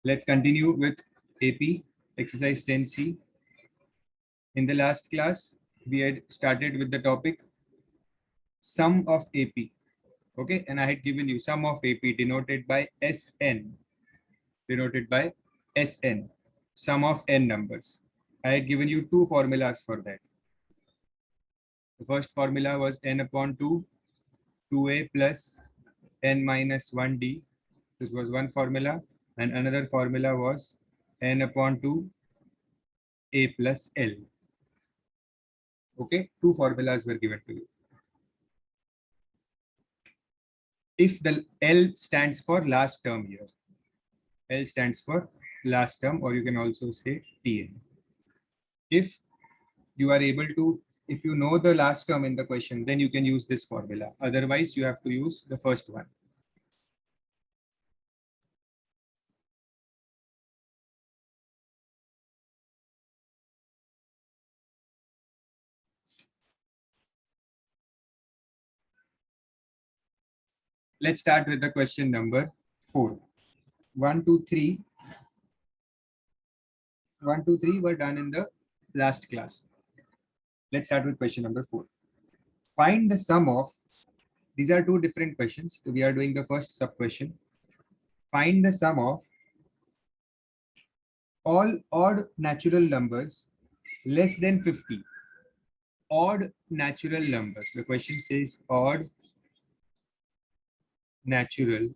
Let's continue with AP exercise 10C. In the last class, we had started with the topic sum of AP. Okay, and I had given you sum of AP denoted by SN, sum of n numbers. I had given you two formulas for that. The first formula was n upon 2, 2a plus n minus 1d. This was one formula, and another formula was n upon 2 a plus L. Okay, two formulas were given to you. If the L stands for last term here, L stands for last term, or you can also say Tn. If you are able to, if you know the last term in the question, then you can use this formula. Otherwise, you have to use the first one. Let's start with the question number 4. 1, 2, 3. 1, 2, 3 were done in the last class. Let's start with question number 4. Find the sum of, these are two different questions. So we are doing the first sub question. Find the sum of all odd natural numbers less than 50. Odd natural numbers. The question says odd natural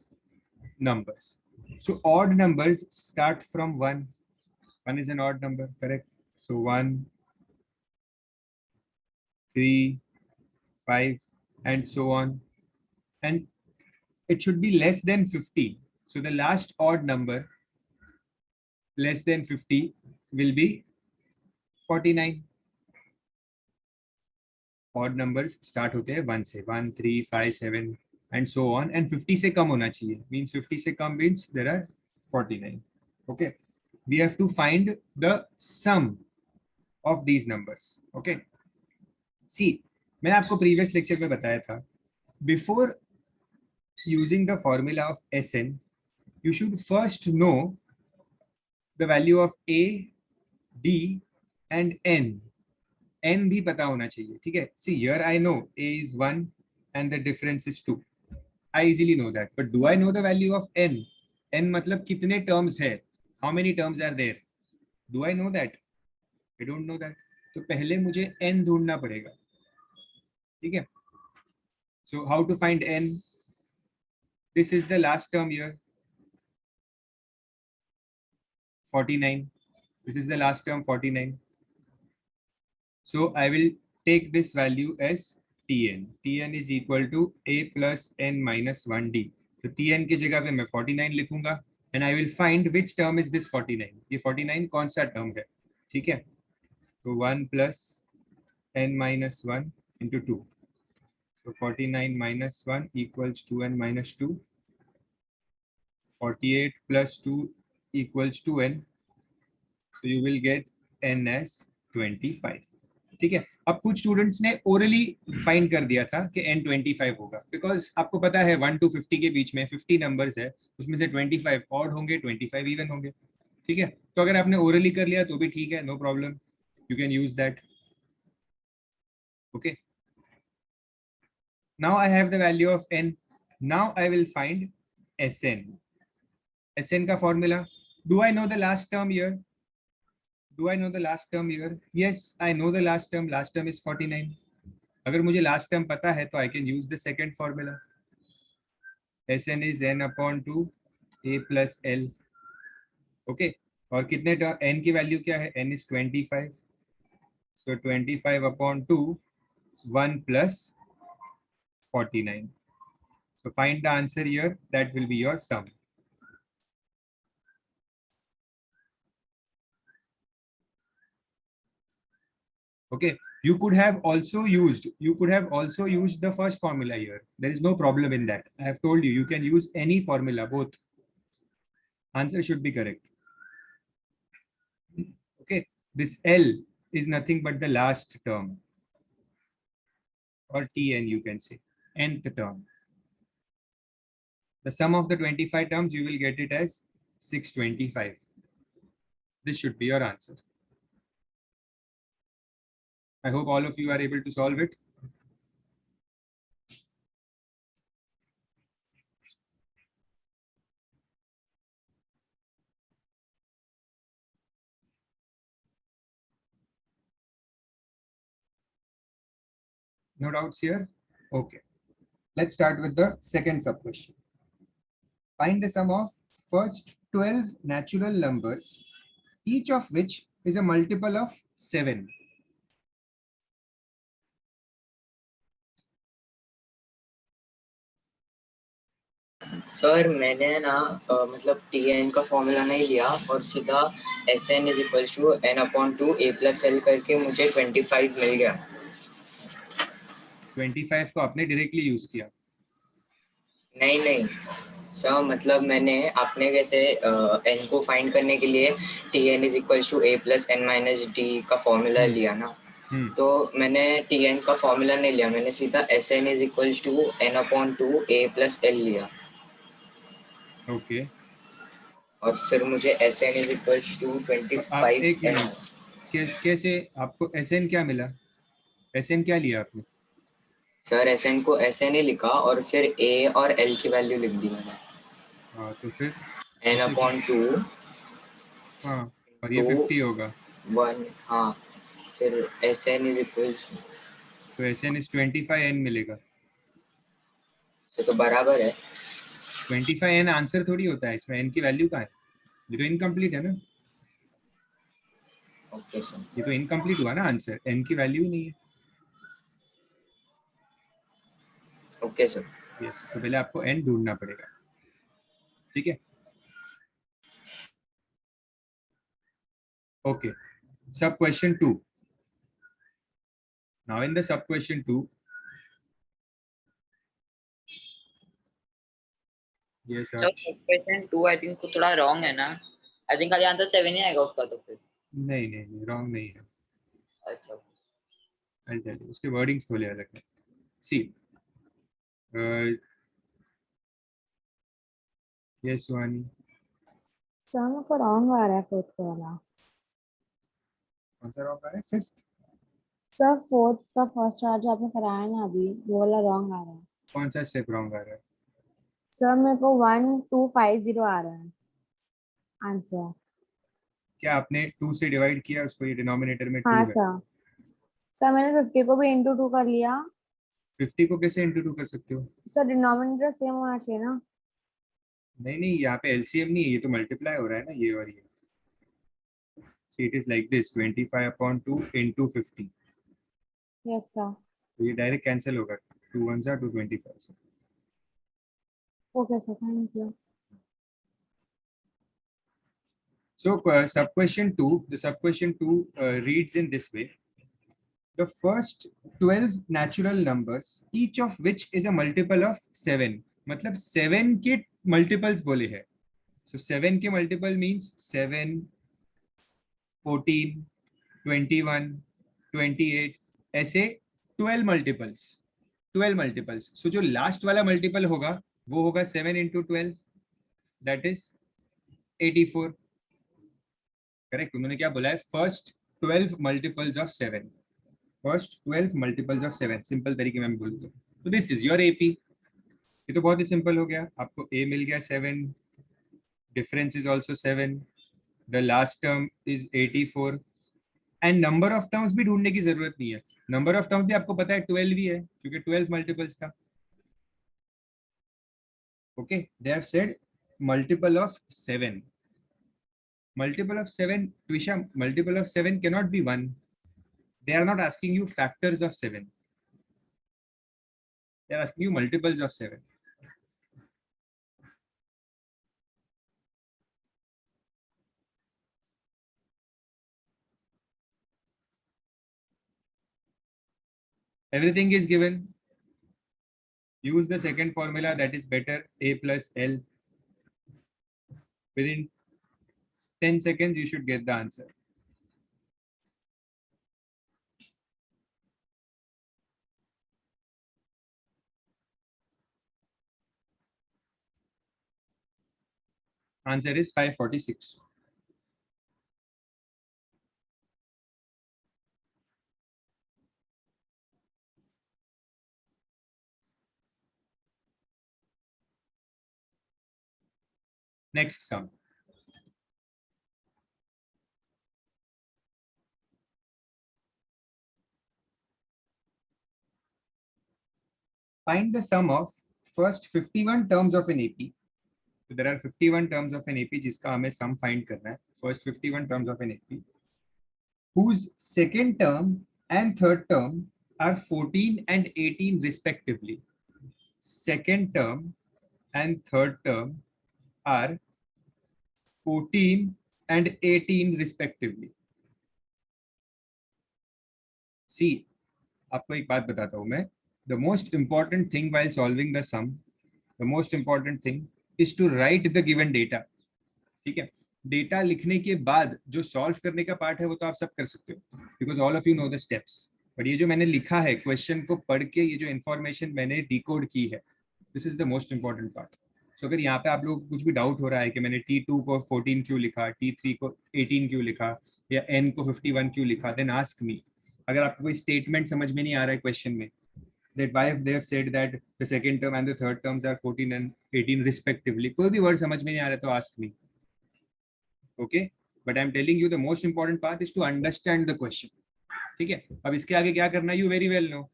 numbers. So odd numbers start from 1. 1 is an odd number, correct? So 1, 3, 5, and so on. And it should be less than 50. So the last odd number less than 50 will be 49. Odd numbers start होते हैं 1 से 1, 3, 5, 7 and so on, and 50 से कम होना चाहिए, means 50 से कम means there are 49. Okay, we have to find the sum of these numbers. Okay, see, मैंने आपको previous lecture में बताया था, before using the formula of Sn, you should first know the value of A, D and N. N भी पता होना चाहिए, ठीक है? See, here I know A is 1 and the difference is 2. I easily know that. But do I know the value of N? N मतलब कितने terms है? How many terms are there? Do I know that? I don't know that. तो पहले मुझे N ढूंढना पड़ेगा, ठीक है? So how to find N? This is the last term here, 49. This is the last term, 49. So I will take this value as Tn. Tn is equal to a plus n minus 1d. So Tn की जगह पे मैं 49 लिखूंगा, and I will find which term is this 49. ये 49 कौन सा term है, ठीक है? तो 1 plus n minus 1 into 2. So 49 minus 1 equals 2n minus 2. 48 plus 2 equals 2n. So you will get n as 25. ठीक है? अब कुछ स्टूडेंट्स ने ओरली फाइंड कर दिया था कि n25 होगा, बिकॉज आपको पता है 1 to 50 के बीच में 50 नंबर्स है, उसमें से 25 ऑड होंगे, 25 इवन होंगे, ठीक है? तो अगर आपने ओरली कर लिया तो भी ठीक है, no problem, you can use that. Okay, now I have the value of n. Now I will find Sn. Sn का formula, do I know the last term here? Do I know the last term here? Yes, I know the last term. Last term is 49. अगर मुझे last term पता है तो I can use the second formula. Sn is n upon 2 a plus L. Okay, और कितने term, n की value क्या है? n is 25. So 25 upon 2, 1 plus 49. So find the answer here. That will be your sum. Okay, you could have also used the first formula here. There is no problem in that. I have told you, you can use any formula, both. Answer should be correct. Okay, this L is nothing but the last term, or Tn you can say, nth term. The sum of the 25 terms, you will get it as 625. This should be your answer. I hope all of you are able to solve it. No doubts here? Okay. Let's start with the second sub question. Find the sum of first 12 natural numbers, each of which is a multiple of 7. Sir मैंने ना मतलब T N का formula नहीं लिया और सीधा S N is equal to N upon two A plus L करके मुझे 25 मिल गया. 25 को आपने डायरेक्टली यूज किया? नहीं नहीं सर, मतलब मैंने आपने कैसे एन को फाइंड करने के लिए T N is equal to A plus N minus D का फॉर्मूला लिया ना, तो मैंने टी एन का फॉर्मूला नहीं लिया, मैंने सीधा S N is equal to N upon two A plus L लिया. ओके. और फिर मुझे S N is equal to आप 25 एक मिनट, कैसे आपको SN क्या मिला? SN क्या लिया आपने? सर एस एन को एस एन ही लिखा और फिर ए और एल की वैल्यू लिख दी मैंने. हाँ, तो फिर एन इससे अपॉन टू हाँ, और ये टू 50 होगा. 1. हाँ, फिर एस एन इज इक्वल तो SN is 25N मिलेगा. से तो बराबर है. 25N आंसर थोड़ी होता है, इसमें N की वैल्यू कहाँ है? ये तो इनकम्प्लीट है ना. Okay sir. ये तो इनकम्प्लीट हुआ ना आंसर, N की वैल्यू नहीं है. Okay sir. यस, तो पहले आपको N ढूंढना पड़ेगा. ठीक है. Okay. Sub question 2. Now in the sub question 2, yes, sir question 2 I think थोड़ा रॉन्ग है ना. आई थिंक खाली आंसर 7 ही आएगा उसका. तो फिर नहीं नहीं नहीं, रॉन्ग नहीं है. अच्छा. I'll tell you, उसके वर्डिंग्स थोड़े अलग है. सी, यस सुहानी. सर मेरे को रॉन्ग आ रहा है फोर्थ वाला. कौन सा रॉन्ग आ रहा है? फिफ्थ? सर फोर्थ का फर्स्ट चार्ज जो आपने कराया ना अभी, वो वाला रॉन्ग आ रहा है. कौन सा स्टेप रॉन्ग आ रहा है? सर मेरे को 1250 आ रहा है आंसर. क्या आपने 2 से डिवाइड किया उसको? ये डिनोमिनेटर में 2 हाँ है. सर. सर मैंने 50 को भी इंटू 2 कर लिया. 50 को कैसे इंटू 2 कर सकते हो? सर डिनोमिनेटर सेम होना चाहिए ना. नहीं नहीं, यहाँ पे एलसीएम नहीं है, ये तो मल्टीप्लाई हो रहा है ना, ये और ये. See it is like this, 25/2 into 50. Yes sir. तो ये डायरेक्ट कैंसिल होगा. 2 1 जा 225. Okay sir, thank you. So sub question 2, the sub question 2 reads in this way: the first 12 natural numbers, each of which is a multiple of 7. मतलब 7 के multiples बोले हैं. So 7 के multiple means 7, 14, 21, 28, ऐसे 12 multiples. 12 multiples. So जो last वाला multiple होगा वो होगा 7 into 12, that is 84. करेक्ट. उन्होंने क्या बोला है? First 12 multiples of 7. First 12 multiples of 7, simple तरीके में बोलते हैं. तो दिस इज योर एपी. ये तो बहुत ही सिंपल हो गया. आपको ए मिल गया 7, difference is also 7, the last term is 84, and number of terms भी ढूंढने की जरूरत नहीं है. नंबर ऑफ टर्म्स भी आपको पता है 12 ही है, क्योंकि 12 मल्टीपल्स था. Okay, they have said multiple of 7. Multiple of 7, Twisha, multiple of 7 cannot be 1. They are not asking you factors of 7. They are asking you multiples of 7. Everything is given. Use the second formula, that is better, A plus L. Within 10 seconds, you should get the answer. Answer is 546. Next sum. Find the sum of first 51 terms of an AP. So there are 51 terms of an AP जिसका हमें sum find करना है. First 51 terms of an AP, whose second term and third term are 14 and 18 respectively. Second term and third term are 14 and 18 respectively. See, आपको एक बात बताता हूँ मैं. The most important thing while solving the sum, the most important thing is to write the given data. ठीक है, data लिखने के बाद जो सॉल्व करने का पार्ट है वो तो आप सब कर सकते हो, because all of you know the steps. But ये जो मैंने लिखा है क्वेश्चन को पढ़ के, ये जो इन्फॉर्मेशन मैंने डिकोड की है, this is the most important part. So अगर यहाँ पे आप लोग कुछ भी डाउट हो रहा है कि मैंने T2 को 14 क्यों लिखा, T3 को 18 क्यों लिखा, या N को 51 क्यों लिखा, देन आस्क मी. अगर आपको कोई स्टेटमेंट समझ में नहीं आ रहा है क्वेश्चन में, that why they have said that the second term and the third terms are 14 and 18 respectively, कोई भी वर्ड समझ में नहीं आ रहा है तो ask me. Okay, but I'm telling you the most important part is to understand the question. ठीक है, अब इसके आगे क्या करना है, you very well know.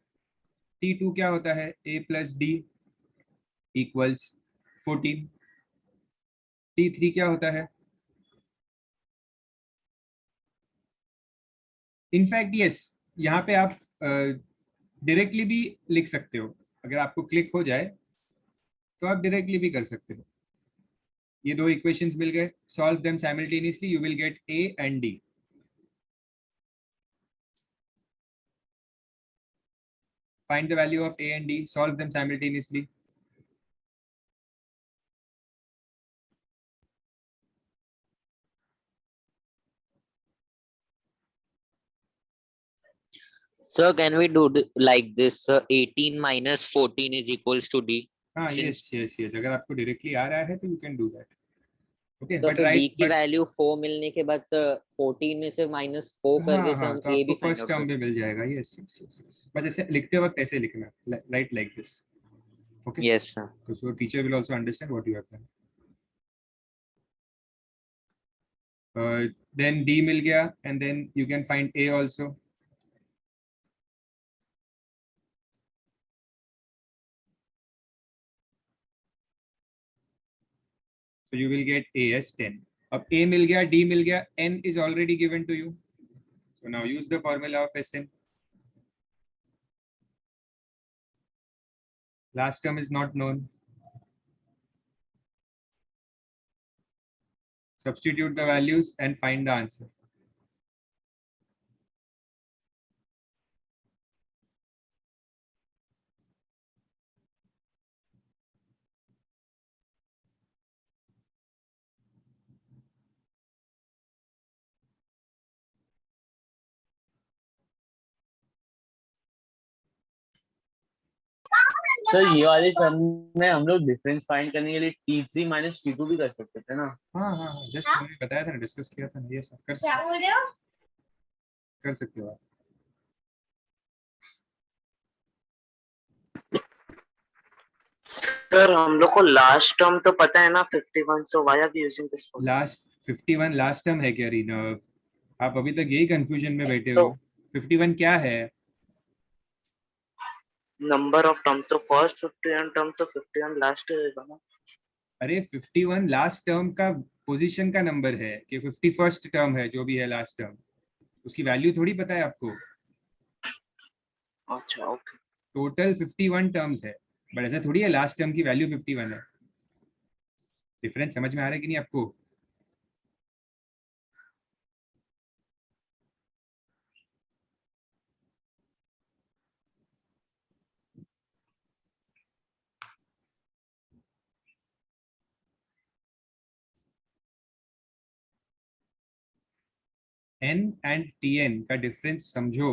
T2 क्या होता है, A plus D equals 14. T3 क्या होता है, इनफैक्ट यस, यहाँ पे आप डायरेक्टली भी लिख सकते हो. अगर आपको क्लिक हो जाए तो आप डायरेक्टली भी कर सकते हो. ये दो इक्वेशंस मिल गए, solve them simultaneously, you will get A and D. Find the value of A and D, solve them simultaneously. Sir, can we do like this? 18 minus 14 is equals to D. हाँ, yes. अगर आपको directly आ रहा है तो you can do that. Okay, तो but फिर right, D की value 4 मिलने के बाद 14 में से -4 करके हाँ, हम तो A आपको भी फाइंड फर्स्ट आउट टर्म कर. में मिल जाएगा. yes. बस ऐसे लिखते वक्त ऐसे लिखना, right like this. Okay. Yes sir. So teacher will also understand what you have done. Then D मिल गया, and then you can find A also. So you will get A as 10. अब A मिल गया, D मिल गया, N is already given to you. So now use the formula of Sn. Last term is not known. Substitute the values and find the answer. Sir ये वाले सम में हम लोग difference find करने के लिए T3 माइनस T2 भी कर सकते थे ना. हाँ, जस्ट मैंने बताया था ना, डिस्कस किया था ना, ये सब कर सकते हो आप. सर हम लोग को लास्ट टर्म तो पता है ना 51, so why are we using this formula? Last 51 last term है क्या रीनव? आप अभी तक यही कंफ्यूजन में बैठे हो. 51 क्या है? नंबर ऑफ टर्म्स, तो फर्स्ट 51 टर्म तो 51 लास्ट होगा ना. अरे 51 लास्ट टर्म का पोजीशन का नंबर है कि 51st टर्म है, जो भी है लास्ट टर्म, उसकी वैल्यू थोड़ी पता है आपको. अच्छा ओके. टोटल 51 टर्म्स है, बट ऐसा थोड़ी है लास्ट टर्म की वैल्यू 51 है. डिफरेंस समझ में आ रहा है कि नहीं आपको? N and Tn का डिफरेंस समझो.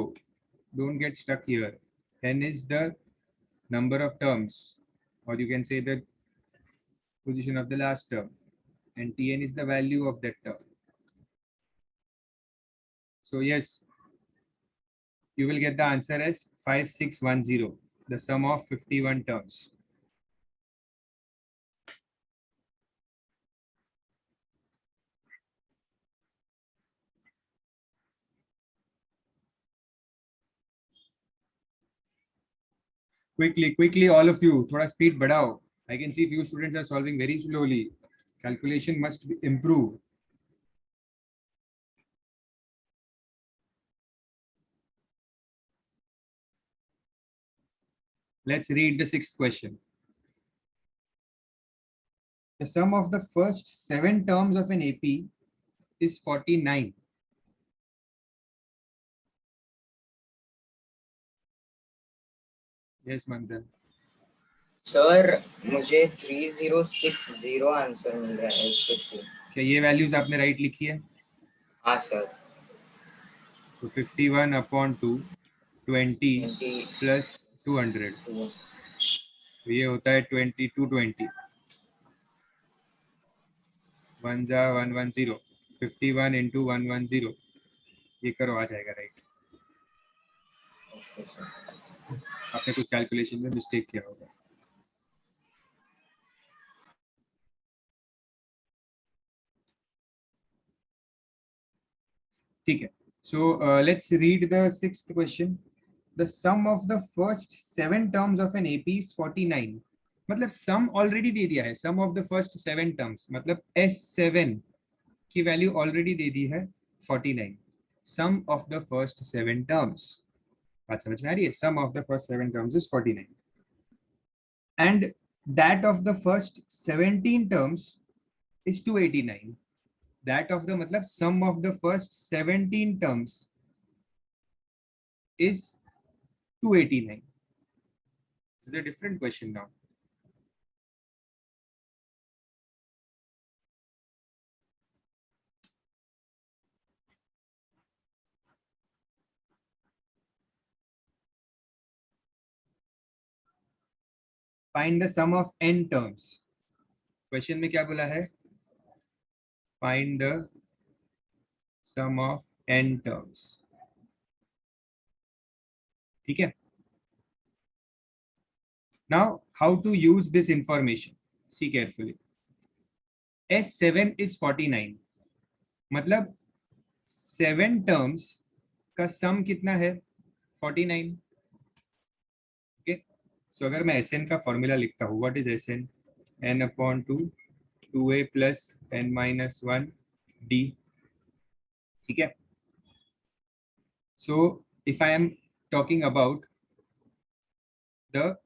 Don't get stuck here. N is the number of terms, or you can say the position of the last term. and Tn is the value of that term. So yes, you will get the answer as 5610, the sum of 51 terms. Quickly, all of you, थोड़ा speed बढ़ाओ. I can see few students are solving very slowly. Calculation must be improved. Let's read the sixth question. The sum of the first 7 terms of an AP is 49. Yes, Manthan. Sir मुझे 3060 answer मिल रहा है इस 50. क्या ये values आपने right लिखी है? हाँ सर. तो 51 अपॉन 2, 20 20 प्लस 200, तो ये होता है 2220. 1 जा 110, 51 इंटू 110, ये करो, आ जाएगा राइट. Okay sir. आपने कुछ कैलकुलेशन में मिस्टेक किया होगा. ठीक है. So let's read the sixth question. The sum of the first 7 terms of an AP is 49. मतलब sum already दे दिया है. Sum of the first 7 terms मतलब S7 की वैल्यू ऑलरेडी दे दी है 49. Sum of the first 7 terms. बात समझ में आ रही है? Sum of the first 7 terms is 49. And that of the first 17 terms is 289. That of the मतलब sum of the first 17 terms is 289. This is a different question now. Find the sum of n terms. Question में क्या बोला है? Find the sum of n terms. ठीक है. Now, how to use this information? See carefully. S7 is 49. मतलब 7 terms का sum कितना है? 49. Okay. So अगर मैं Sn का फॉर्मूला लिखता हूँ, what is Sn? n upon 2, 2a plus n minus 1 d. ठीक है. So if I am talking about the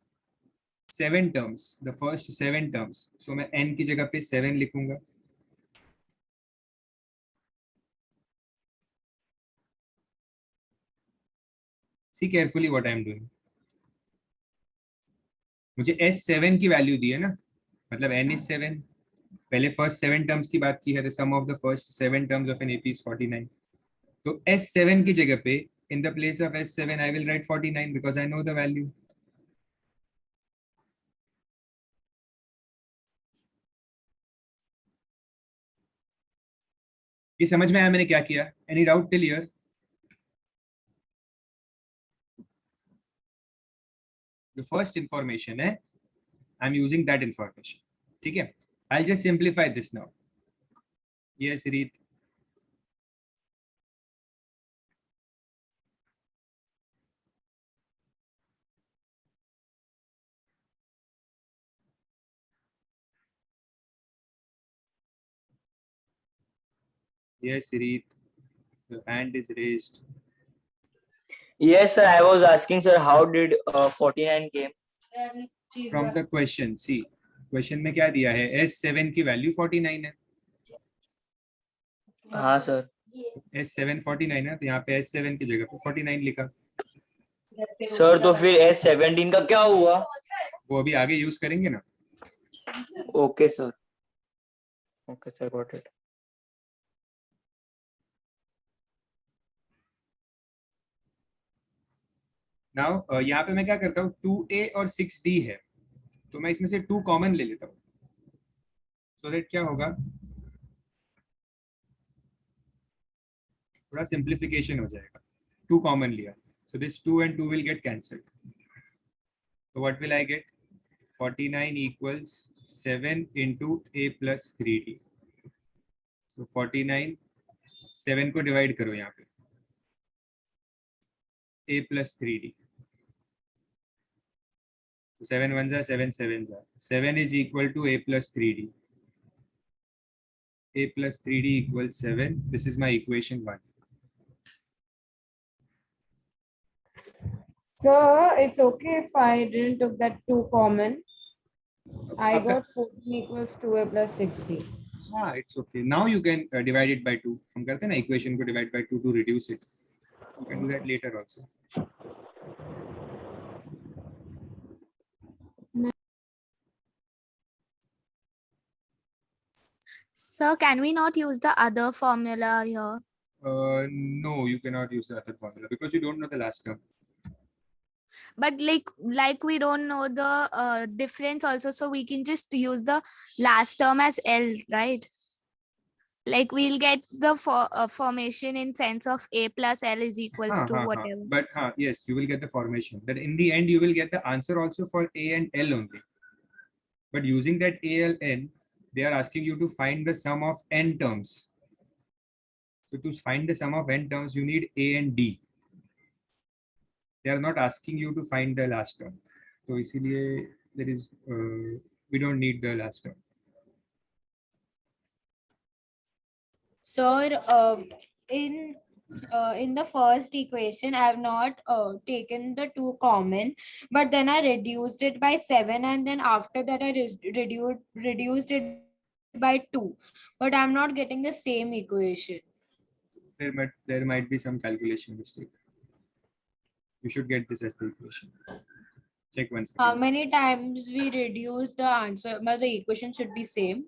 7 terms, the first 7 terms, so मैं n की जगह पे 7 लिखूंगा. See carefully what I am doing. मुझे S7 की वैल्यू दी है ना, मतलब n is 7. पहले फर्स्ट 7 टर्म्स की बात की है. The sum of the first 7 terms of an AP is 49. तो S7 की जगह पे in the place of S7 I will write 49 because I know the value. ये समझ में आया मैंने क्या किया? Any doubt till here? The first information है, I'm using that information. ठीक है. I'll just simplify this now. Yes, Reet. Yes, Reet. The hand is raised. Yes, sir. I was asking, sir, how did 49 came? From the question, see, question में क्या दिया है? S7 की value 49 है. हाँ sir. S7 49 है, तो यहाँ पे S7 की जगह पे 49 लिखा. सर तो फिर S17 का क्या हुआ? वो अभी आगे यूज करेंगे ना. Okay sir. Okay sir, got it. Now यहाँ पे मैं क्या करता हूँ, 2a और 6d है, तो मैं इसमें से 2 कॉमन ले लेता हूँ. सो दैट क्या होगा, थोड़ा सिंप्लीफिकेशन हो जाएगा. 2 कॉमन लिया, so this 2 and 2 will get cancelled. So what will I get? 49 equals 7 into a plus 3d. So 49, 7 को डिवाइड करो यहाँ पे, a plus 3d. So 7 ones are 7 sevens are. 7 is equal to a plus 3d. A plus 3d equals 7. This is my equation 1. So it's okay if I didn't took that 2 common. I After- got 14 equals 2a plus 60. हाँ, it's okay. Now you can divide it by 2. हम करते हैं ना equation को divide by 2 to reduce it. You can do that later also. Sir, can we not use the other formula here? No, you cannot use the other formula because you don't know the last term. But like we don't know the difference also, so we can just use the last term as L, right? Like we'll get the formation in sense of A plus L is equals to whatever. But yes, you will get the formation. That in the end you will get the answer also for A and L only. But using that A, L, N, they are asking you to find the sum of n terms. So to find the sum of n terms, you need A and D. They are not asking you to find the last term. So इसीलिए there is we don't need the last term. So in the first equation, I have not taken the 2 common, but then I reduced it by 7, and then after that I reduced it by 2. But I'm not getting the same equation. There might be some calculation mistake. You should get this as the equation. Check once How again. many times we reduce the answer, but the equation should be same.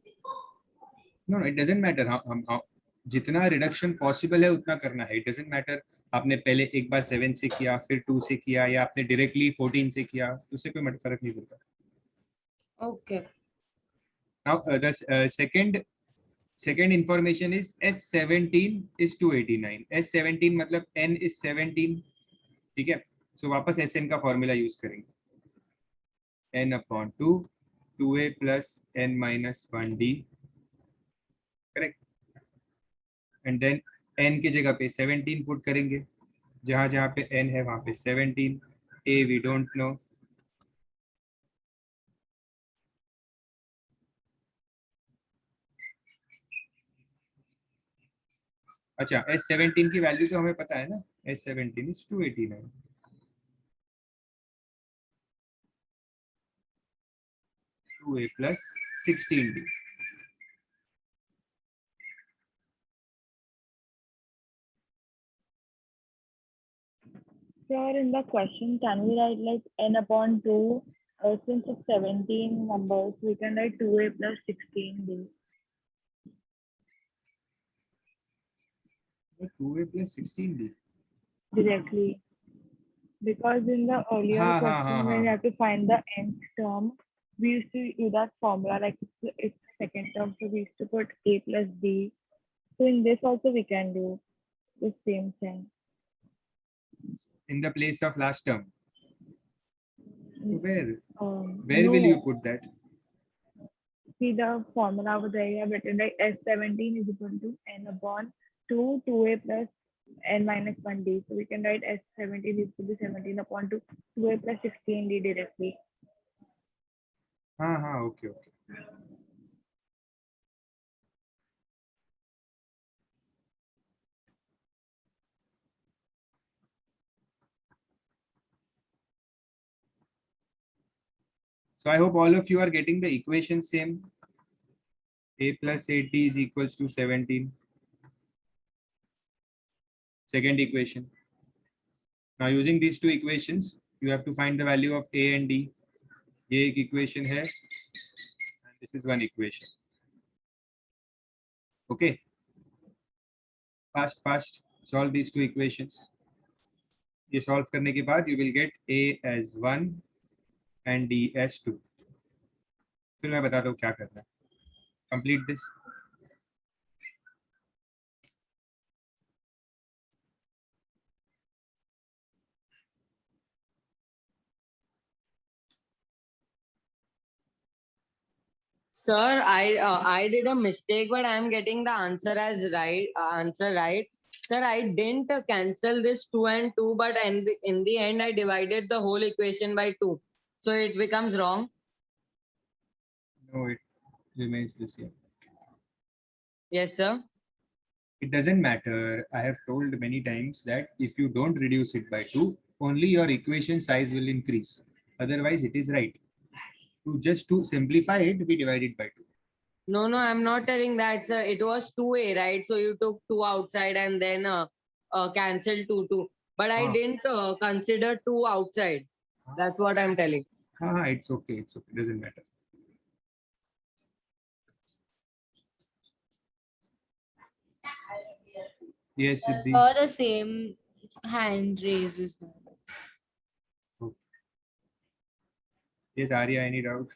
No, it doesn't matter how जितना reduction possible है उतना करना है. It doesn't matter आपने पहले एक बार 7 से किया, फिर 2 से किया, या आपने डायरेक्टली 14 से किया, उससे कोई फर्क नहीं पड़ता. Okay. Now the second information is S17 is 289. S17 मतलब n is 17. ठीक है. So वापस Sn का फॉर्मूला यूज करेंगे. n upon 2, 2a plus n minus 1d. Correct. And then n की जगह पे 17 पुट करेंगे. जहां जहां पे n है वहां पे 17. a we don't know. अच्छा, S17 की वैल्यू तो हमें पता है ना. S17 is 289. Two A plus 16d. Sir, in the question, can we write like n upon 2? Since it's 17 numbers, we can write 2a plus 16d. 2a plus 16d. Directly. Because in the earlier question, when you have to find the nth term, we used to use that formula like it's second term, so we used to put a plus b. So in this also we can do the same thing. In the place of last term. Where No, will you put that? see the formula over there, you have written like S17 is equal to n upon 2, 2a plus n minus 1d. So we can write S17 is equal to 17 upon 2, 2a plus 16d directly. Okay. So I hope all of you are getting the equation same. A plus 8d is equals to 17. Second equation. Now using these two equations, you have to find the value of a and d. ये एक equation है, and this is one equation. Okay. Fast. Solve these two equations. ये solve करने के बाद you will get a as 1 and d as 2. फिर मैं बता दूँ क्या करना है. Complete this. Sir, I did a mistake, but I am getting the answer as right. Answer right. Sir, I didn't cancel this 2 and 2, but in the end, I divided the whole equation by 2. So it becomes wrong. No, it remains the same. Yes, sir. It doesn't matter. I have told many times that if you don't reduce it by 2, only your equation size will increase. Otherwise, it is right. To simplify it, we divide it by 2. No, I'm not telling that, sir. It was 2A, right? So you took 2 outside and then cancelled 2. But I didn't consider 2 outside. That's what I'm telling. It's okay. It's okay. Doesn't matter. Yes, Siddhi. Or the same hand raises. Yes, Arya, any doubt?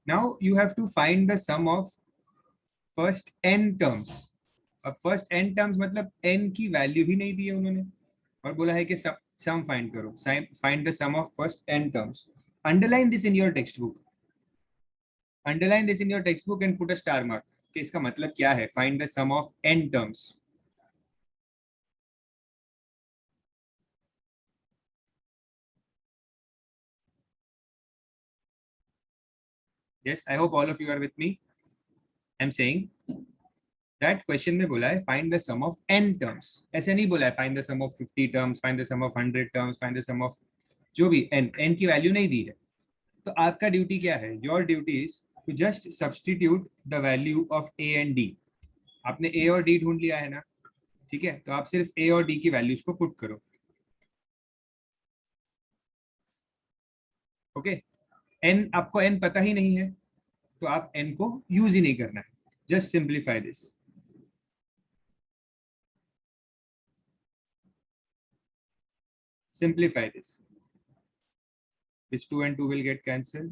Now you have to find the sum of first n terms. अब first n terms मतलब n की value ही नहीं दी है उन्होंने और बोला है कि सम फाइंड करो. Find the sum of first n terms. Underline this in your textbook. Underline this in your textbook and put a star mark. कि इसका मतलब क्या है? Find the sum of n terms. Yes, I hope all of you are with me. I'm saying that question में बोला है find the sum of n terms. ऐसे नहीं बोला है find the sum of 50 terms, find the sum of 100 terms, find the sum of जो भी n की वैल्यू नहीं दी है. तो आपका ड्यूटी क्या है? Your duty is to just substitute the value of a and d. आपने a और d ढूंढ लिया है ना, ठीक है? तो आप सिर्फ a और d की वैल्यूज को पुट करो. ओके, n आपको n पता ही नहीं है तो आप n को यूज ही नहीं करना है. Just simplify this. Simplify this. This 2 and 2 will get cancelled.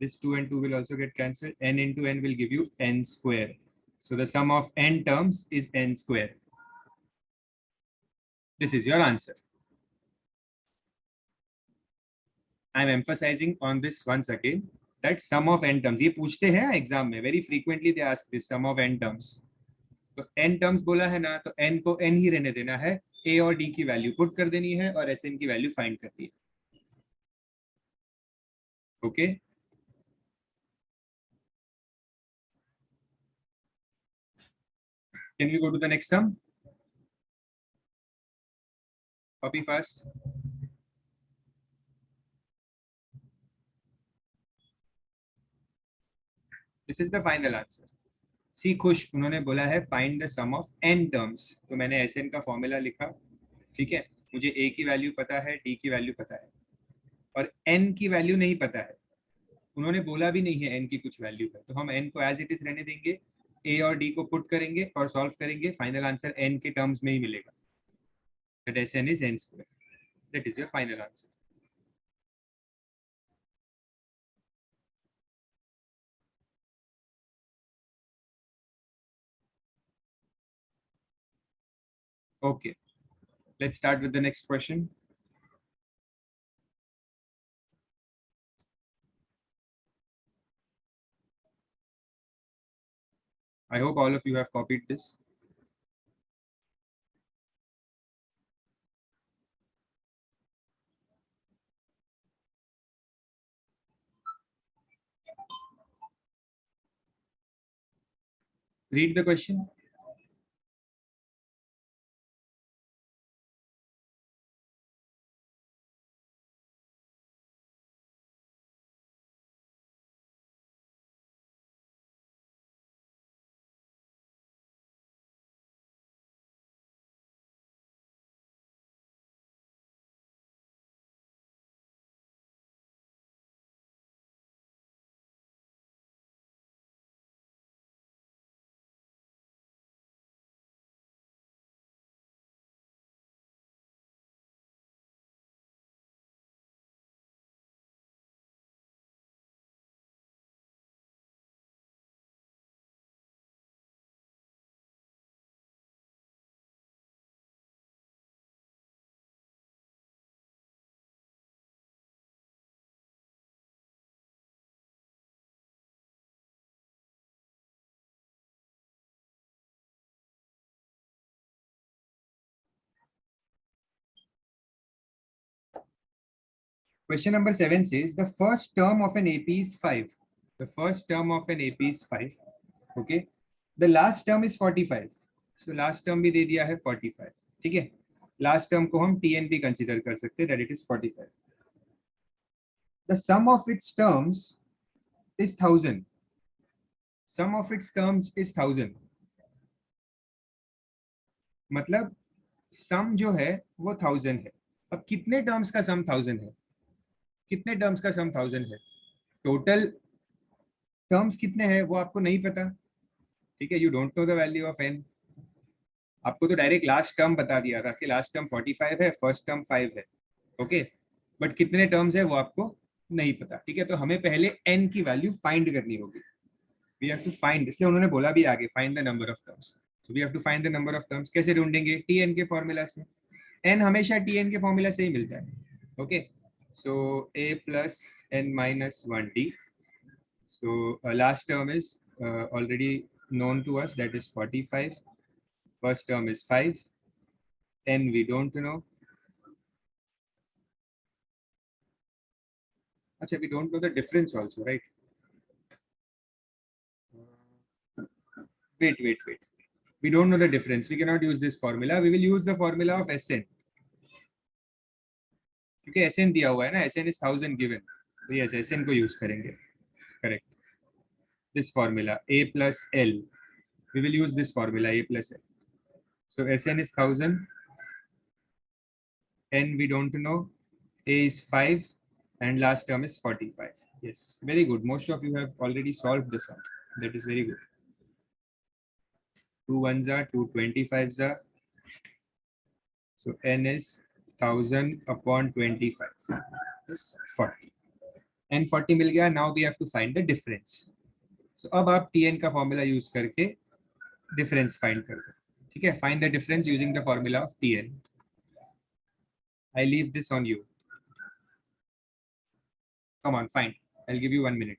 This 2 and 2 will also get cancelled. N into n will give you n square. So the sum of n terms is n square. This is your answer. I'm emphasizing on this once again that sum of n terms. ये पूछते हैं exam में. Very frequently they ask this sum of n terms. तो n terms बोला है ना, तो n को n ही रहने देना है. a और d की वैल्यू पुट कर देनी है और sn की वैल्यू फाइंड करनी है. Okay, can we go to the next sum? Copy fast. This is the final answer. सी खुश, उन्होंने बोला है find the sum of n terms. तो मैंने Sn का फॉर्मूला लिखा. ठीक है, मुझे a की वैल्यू पता है, d की वैल्यू पता है और n की वैल्यू नहीं पता है. उन्होंने बोला भी नहीं है n की कुछ वैल्यू है, तो हम n को एज इट इज रहने देंगे. a और d को पुट करेंगे और सॉल्व करेंगे. फाइनल आंसर n के टर्म्स में ही मिलेगा. That Sn is n square. That is your final answer. Okay, let's start with the next question. I hope all of you have copied this. Read the question. Question number 7 says the first term of an AP is 5. The first term of an AP is 5. Okay. The last term is 45. So last term भी दे दिया है 45. ठीक है. Last term को हम TN भी consider कर सकते हैं, that it is 45. The sum of its terms is 1000. Sum of its terms is 1000. मतलब sum जो है वो 1000 है. अब कितने terms का sum 1000 है? कितने टर्म्स का सम 1000 है? टोटल टर्म्स कितने हैं वो आपको नहीं पता. ठीक है, you don't know the value of N. आपको तो डायरेक्ट लास्ट टर्म बता दिया था कि लास्ट टर्म 45 है, फर्स्ट टर्म 5 है. ओके, बट कितने टर्म्स है वो आपको नहीं पता. ठीक है, तो हमें पहले एन की वैल्यू फाइंड करनी होगी. वी हैव टू फाइंड, इसलिए उन्होंने बोला भी आगे find the number of terms. So we have to find the number of terms. कैसे ढूंढेंगे? टी एन के फॉर्मूला से. एन हमेशा टी एन के फॉर्मूला से ही मिलता है. Okay, so a plus n minus 1d. So last term is already known to us, that is 45. First term is 5. N we don't know. Achha, we don't know the difference also, right? Wait. We don't know the difference. We cannot use this formula. We will use the formula of Sn. क्योंकि Sn दिया हुआ है ना, Sn is 1000 given. तो yes, Sn को use करेंगे. Correct. This formula a plus l. We will use this formula a plus l. So Sn is 1000. N we don't know. A is 5 and last term is 45. Yes, very good. Most of you have already solved the sum. That is very good. 2 ones are 2 25s are. So N is 1000 upon 25 is 40. And 40 मिल गया. Now we have to find the difference. So अब आप Tn का formula use करके difference find कर दो. ठीक है, find the difference using the formula of Tn. I leave this on you. Come on, fine. I'll give you 1 minute.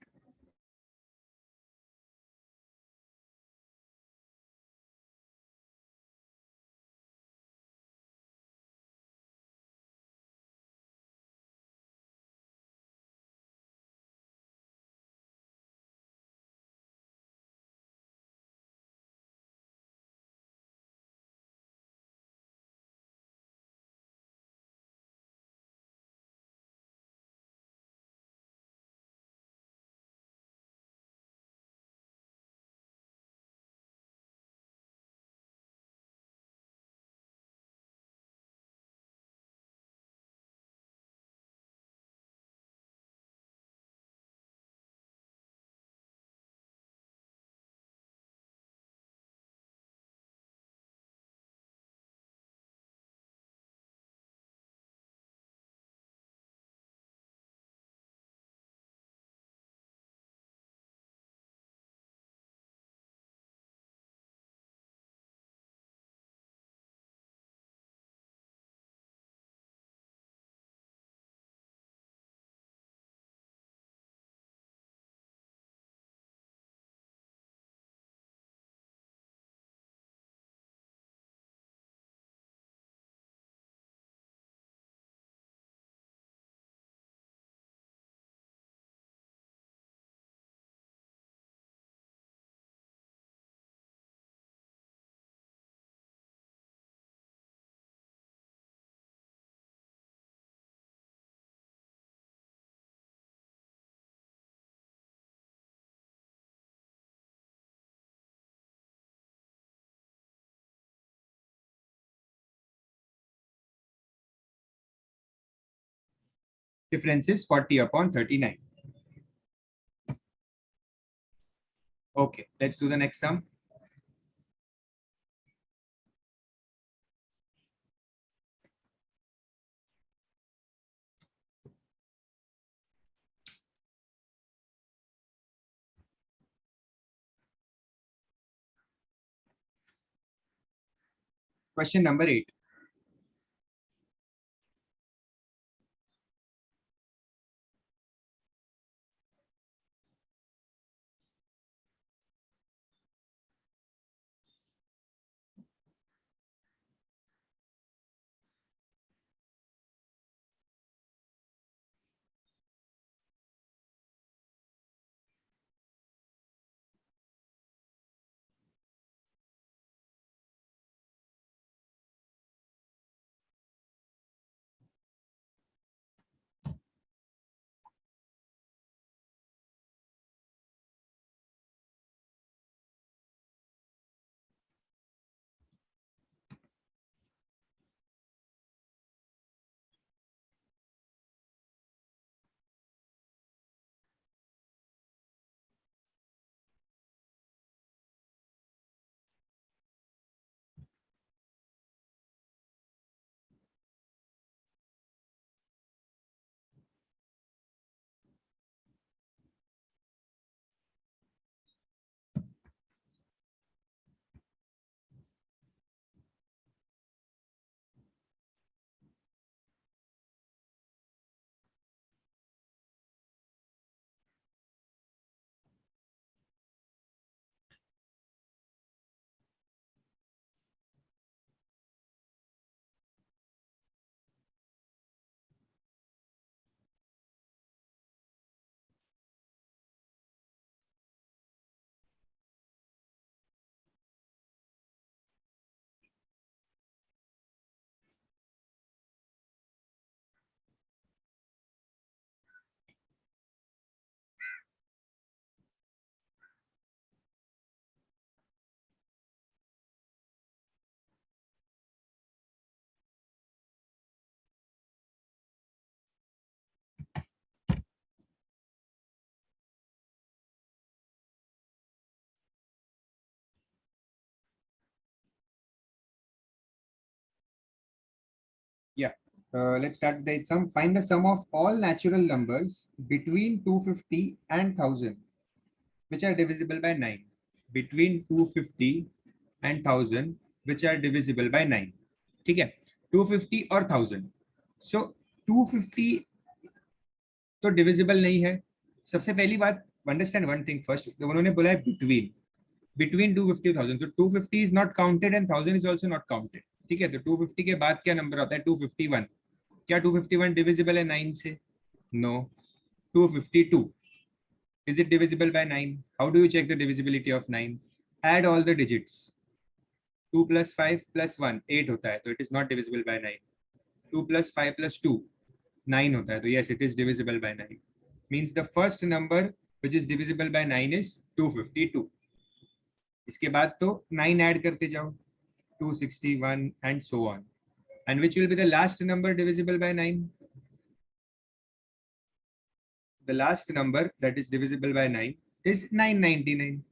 Difference is 40 upon 39. Okay, let's do the next sum. Question number 8. Let's start the sum. Find the sum of all natural numbers between 250 and 1000 which are divisible by 9. Between 250 and 1000 which are divisible by 9. ठीक है, 250 और 1000. So 250 तो divisible नहीं है. सबसे पहली बात, understand one thing first, उन्होंने बोला है between 250 1000, तो 250 is not counted and 1000 is also not counted. ठीक है, तो 250 के बाद क्या नंबर होता है? 251. क्या 251 डिविजिबल है 9 से? No. 252, is it divisible by 9? How do you check the divisibility of 9? Add all the digits. 2 plus 5 plus 1 8 होता है, तो it is not divisible by 9. 2 plus 5 plus 2 9 होता है, तो yes, it is divisible by 9. Means the first number which is divisible by 9 is 252. इसके बाद तो 9 add करते जाओ, 261 and so on. And which will be the last number divisible by 9? The last number that is divisible by 9 is 999.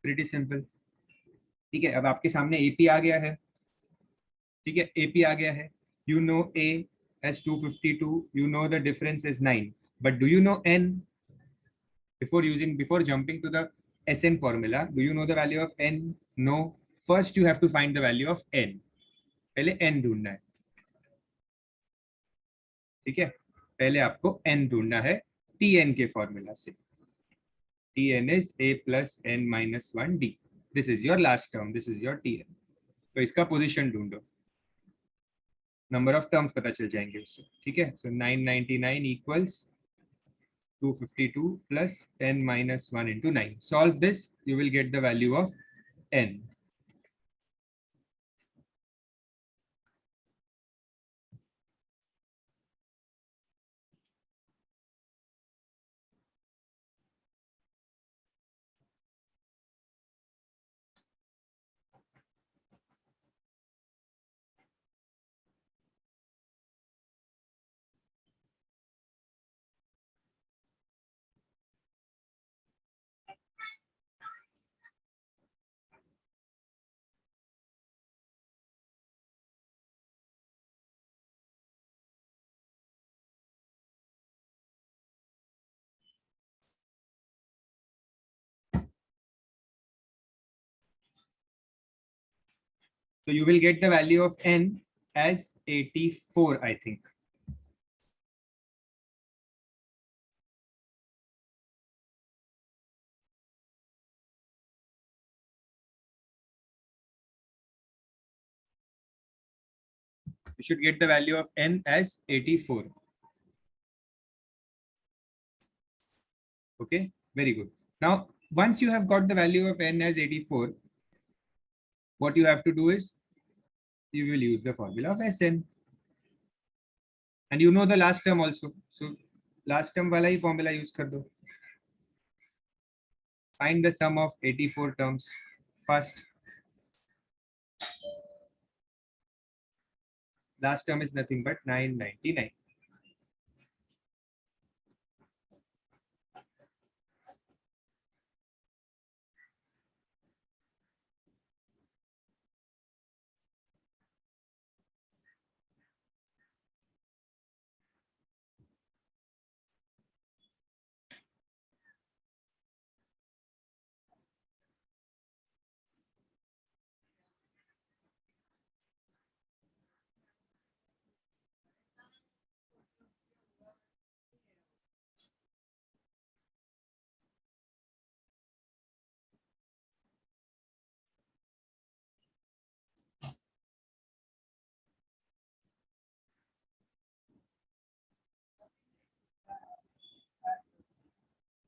Pretty simple. ठीक है, अब आपके सामने AP आ गया है. ठीक है, AP आ गया है. You know A as 252. You know the difference is 9. But do you know N? Before jumping to the SN formula, do you know the value of N? No. First you have to find the value of N. पहले N ढूंढना है. ठीक है, पहले आपको N ढूंढना है TN के फॉर्मूला से. TN is A plus N minus 1D. This is your last term. This is your TN. तो इसका पोजीशन ढूंढो, नंबर ऑफ टर्म्स पता चल जाएंगे उससे. ठीक है, सो 999 equals 252 plus n minus 1 into 9. Solve this, you will get the value of n. So you will get the value of n as 84, I think. You should get the value of n as 84. Okay, very good. Now, once you have got the value of n as 84, what you have to do is you will use the formula of Sn. And you know the last term also. So last term wala hi formula use kar do. Find the sum of 84 terms first. Last term is nothing but 999.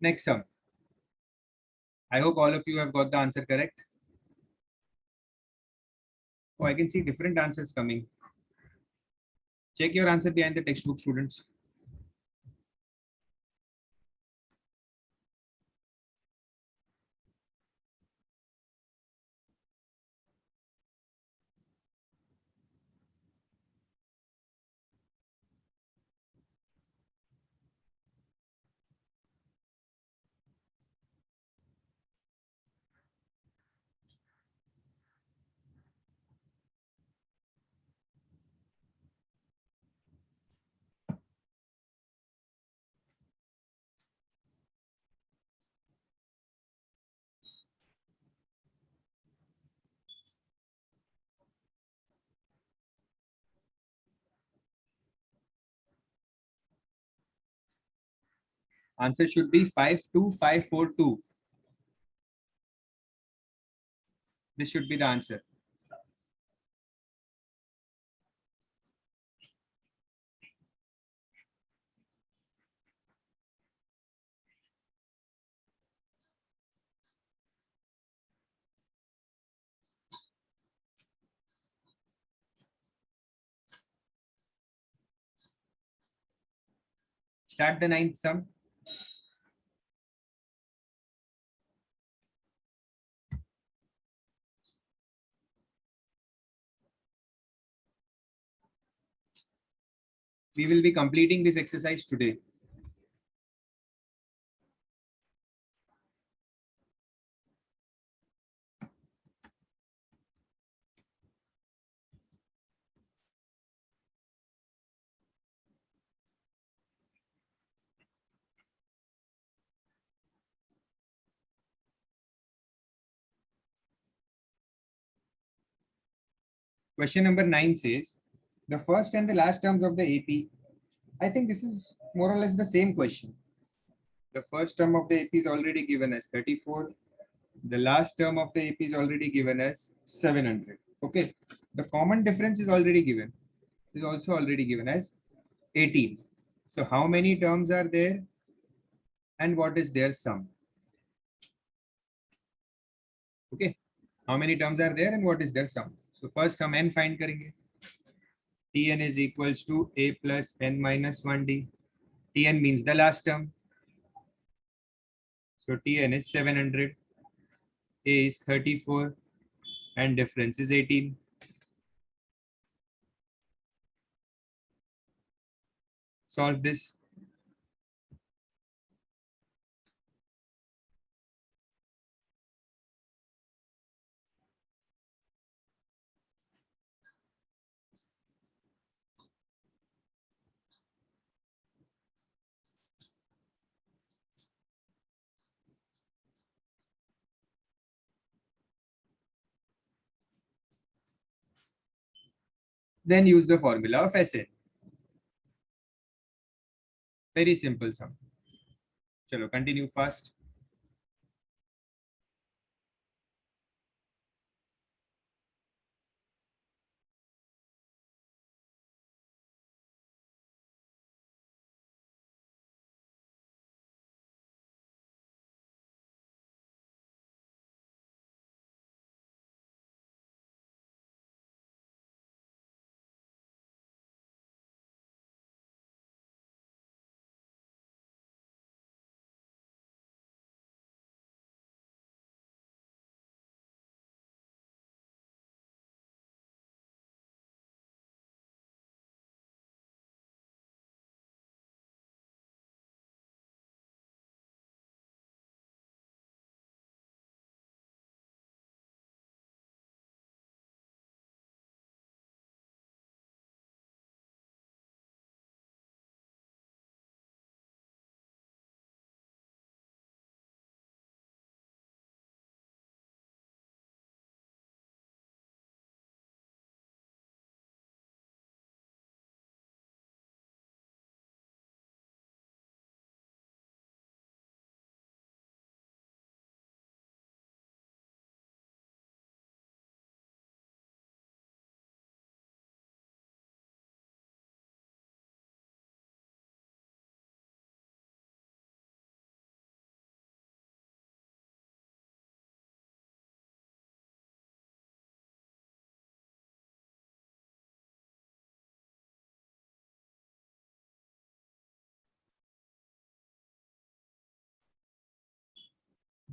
Next sum. I hope all of you have got the answer correct. Oh, I can see different answers coming. Check your answer behind the textbook, students. Answer should be 52542. This should be the answer. Start the ninth sum. We will be completing this exercise today. Question number 9 says, the first and the last terms of the AP. I think this is more or less the same question. The first term of the AP is already given as 34. The last term of the AP is already given as 700. Okay. The common difference is already given. Is also already given as 18. So how many terms are there and what is their sum? Okay. How many terms are there and what is their sum? So first हम n find करेंगे. Tn is equals to a plus n minus 1d. Tn means the last term. So Tn is 700. A is 34 and difference is 18. Solve this. Then use the formula of Sn. Very simple sum. Chalo, continue fast.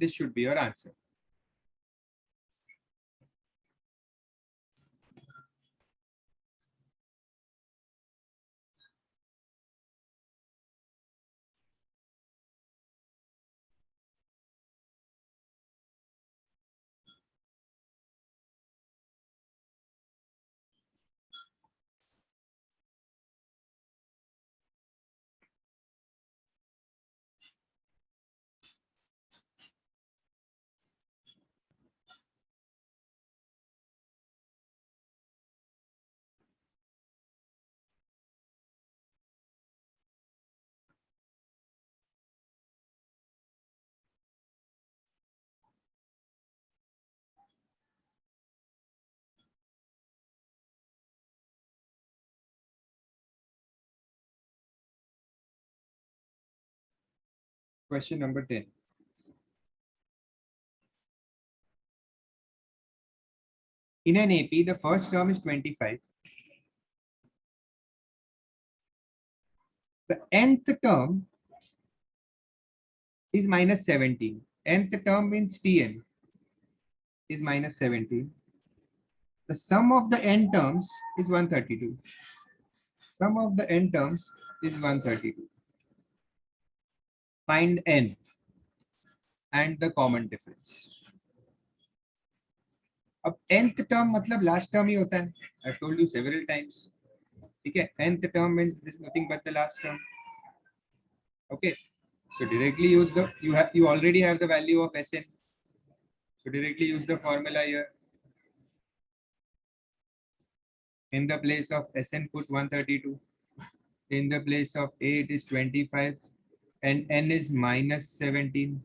This should be your answer. Question number 10. In an AP, the first term is 25. The nth term is minus 17. Nth term means Tn is minus 17. The sum of the n terms is 132. Sum of the n terms is 132. Find n and the common difference. अब nth term मतलब last term ही होता है. I've told you several times. ठीक है, nth term means this is nothing but the last term. Okay, so directly use the you already have the value of Sn. So directly use the formula here. In the place of Sn put 132. In the place of A it is 25 and n is minus 17.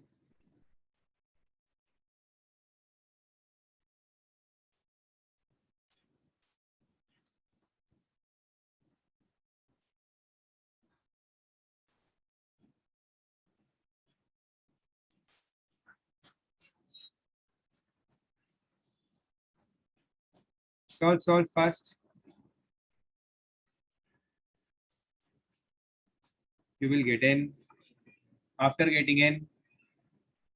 Solve fast. You will get n. After getting n,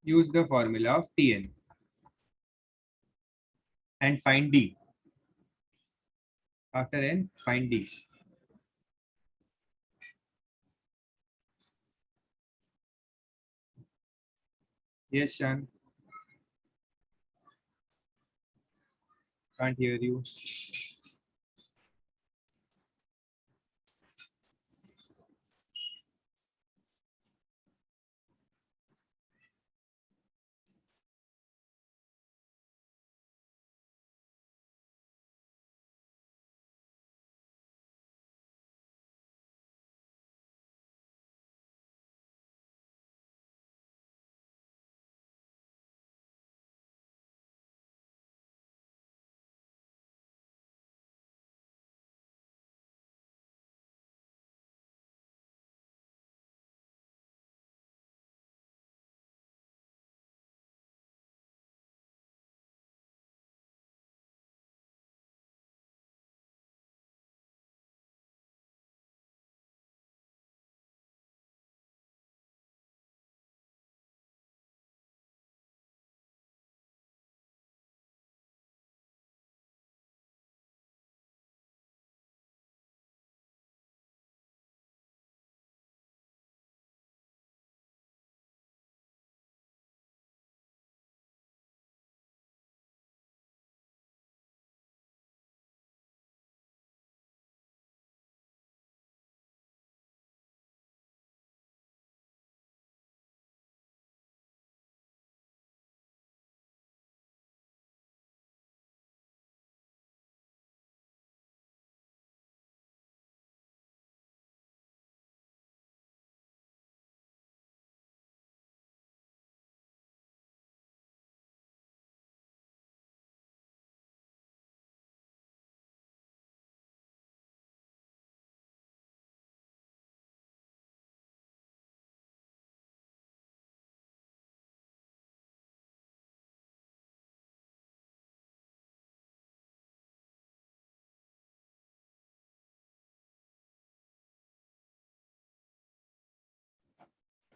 use the formula of Tn and find D. After n, find D. Yes, Shan. Can't hear you.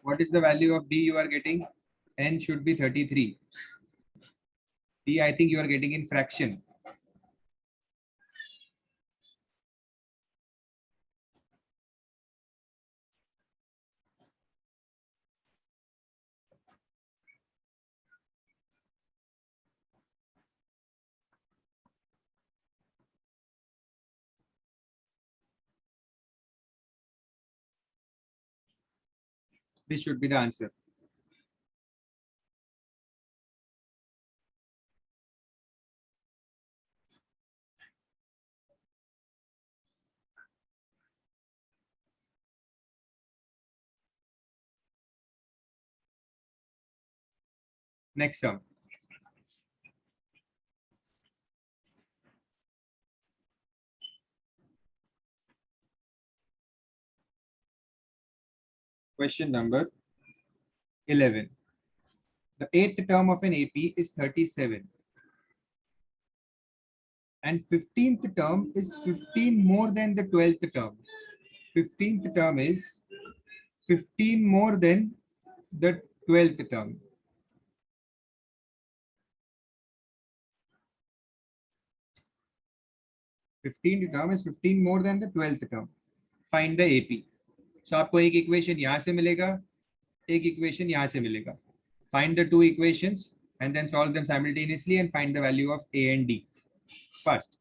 What is the value of D you are getting? N should be 33. D, I think you are getting in fraction. This should be the answer. Next sum. Question number 11. The 8th term of an AP is 37. And 15th term is 15 more than the 12th term. 15th term is 15 more than the 12th term. Fifteenth term is 15 more than the 12th term. Find the AP. So आपको एक equation यहाँ से मिलेगा, एक equation यहाँ से मिलेगा. Find the two equations and then solve them simultaneously and find the value of A and D. First.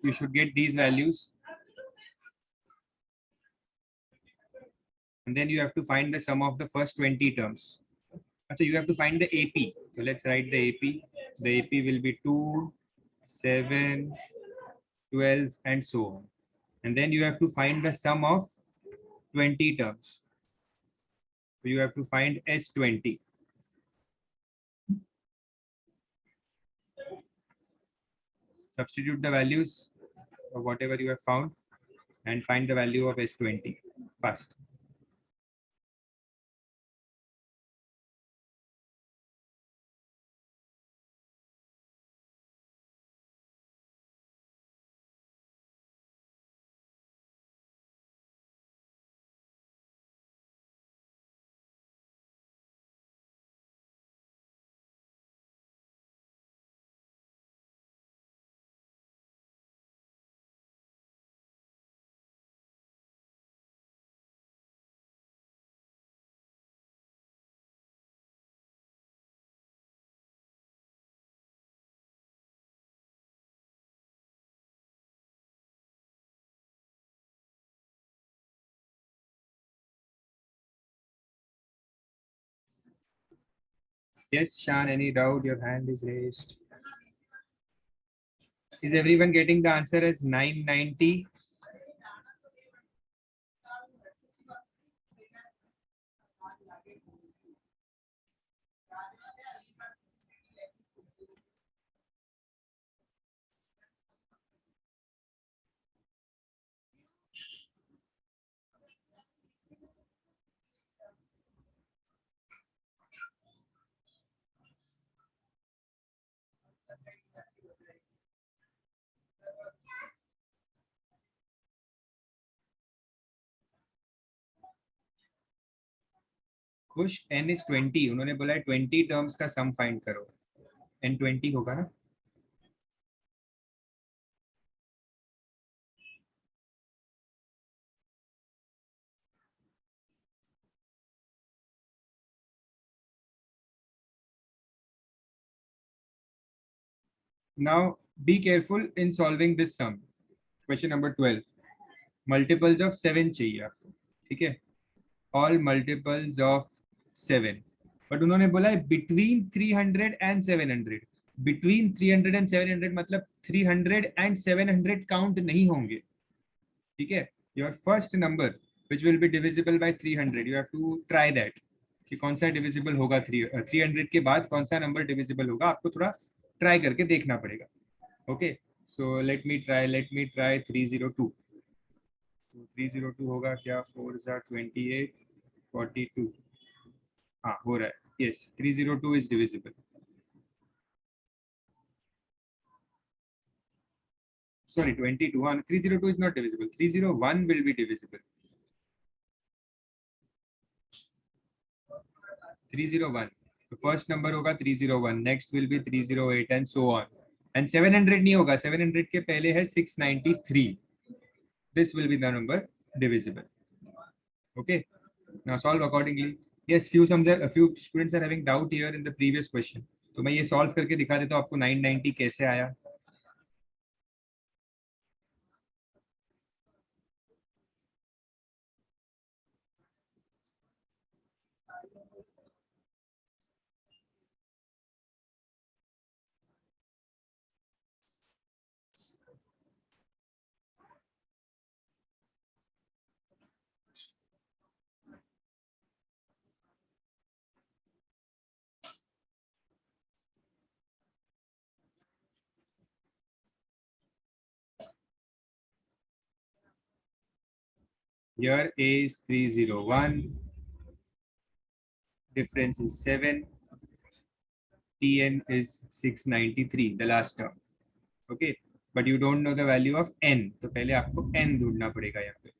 You should get these values. And then you have to find the sum of the first 20 terms. So you have to find the AP. So let's write the AP. The AP will be 2, 7, 12, and so on. And then you have to find the sum of 20 terms. So you have to find S20. Substitute the values of whatever you have found and find the value of S20 first. Yes, Shan, any doubt? Your hand is raised. Is everyone getting the answer as 990? Push n is 20, उन्होंने बोला है 20 terms का sum find करो, n 20 होगा ना. Now be careful in solving this sum. Question number 12. Multiples of 7 चाहिए आपको, ठीक है. All multiples of 7. But उन्होंने बोला है between 300 and 700. Between 300 and 700 मतलब 300 and 700 count नहीं होंगे, ठीक है. Your first number which will be divisible by 300, you have to try that कि कौन सा divisible होगा 300 के बाद कौन सा number divisible होगा, आपको थोड़ा try करके देखना पड़ेगा. Okay, so let me try 302. 302 होगा क्या, 4 * 28 42. हाँ हो रहा है, yes, 302 is divisible. Sorry, 22. 302 is not divisible. 301 will be divisible. 301. The first number होगा 301. Next will be 308 and so on. And 700 नहीं होगा. 700 के पहले है 693. This will be the number divisible. Okay. Now solve accordingly. Yes, few students are having doubt here in the previous question. तो मैं ये solve करके दिखा देता हूँ आपको 990 कैसे आया. Here A is 301. Difference is 7. Tn is 693, the last term. Okay, but you don't know the value of n, तो पहले आपको n ढूंढना पड़ेगा यहाँ पे.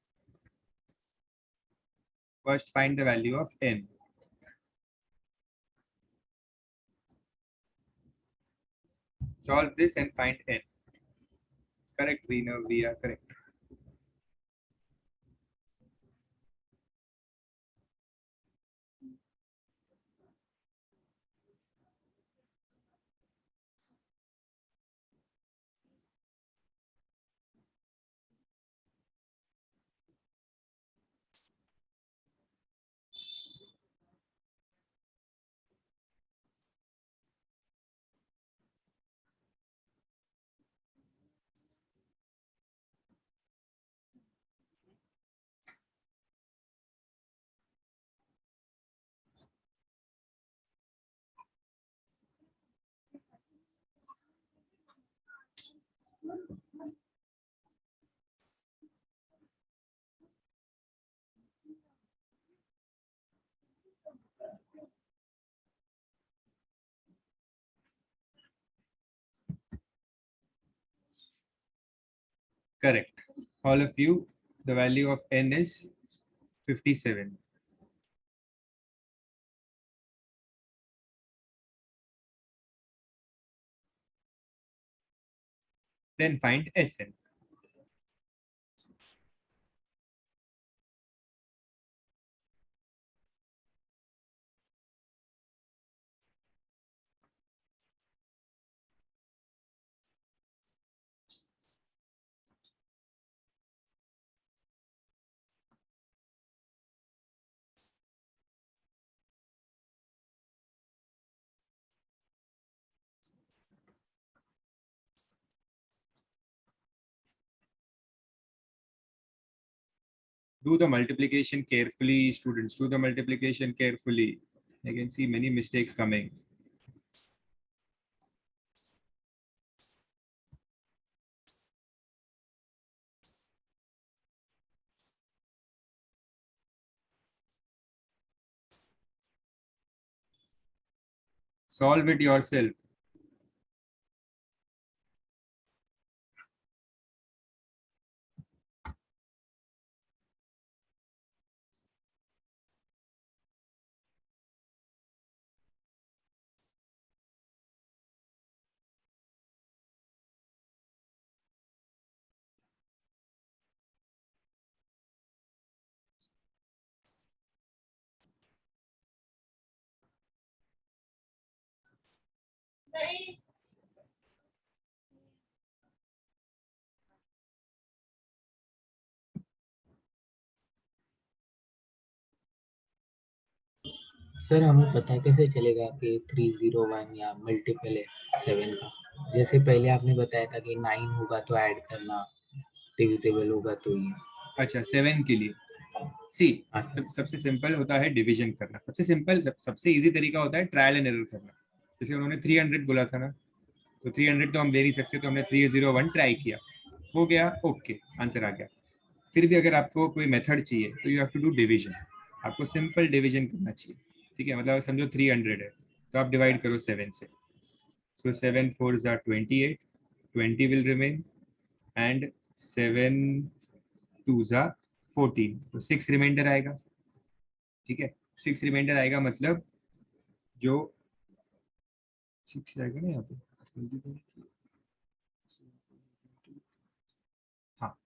First find the value of n. Solve this and find n. Correct, we are correct. Correct. All of you, the value of n is 57. Then find Sn. Do the multiplication carefully, students. Do the multiplication carefully. I can see many mistakes coming. Solve it yourself. Sir हमें पता कैसे चलेगा कि 301 या multiple है 7 का? जैसे पहले आपने बताया था कि 9 होगा तो ऐड करना, डिविजिबल होगा तो ये। अच्छा 7 के लिए सी सबसे सिंपल होता है डिवीजन करना। सबसे सिंपल सबसे इजी तरीका होता है ट्रायल एंड एरर करना। जैसे उन्होंने 300 बोला था ना, तो 300 तो हम दे नहीं सकते, तो हमने 301 ट्राई किया, हो गया, ओके आंसर आ गया। फिर भी अगर आपको कोई मेथड चाहिए तो you have to do division. आपको सिंपल डिवीजन करना चाहिए, ठीक है। मतलब समझो 300 है तो आप डिवाइड करो 7 से। सो 7 4s are 28, 20 will remain and 7 2s are 14, तो 6 रिमाइंडर आएगा, ठीक है। 6 रिमाइंडर आएगा मतलब जो 6 आएगा ना यहाँ पे, हाँ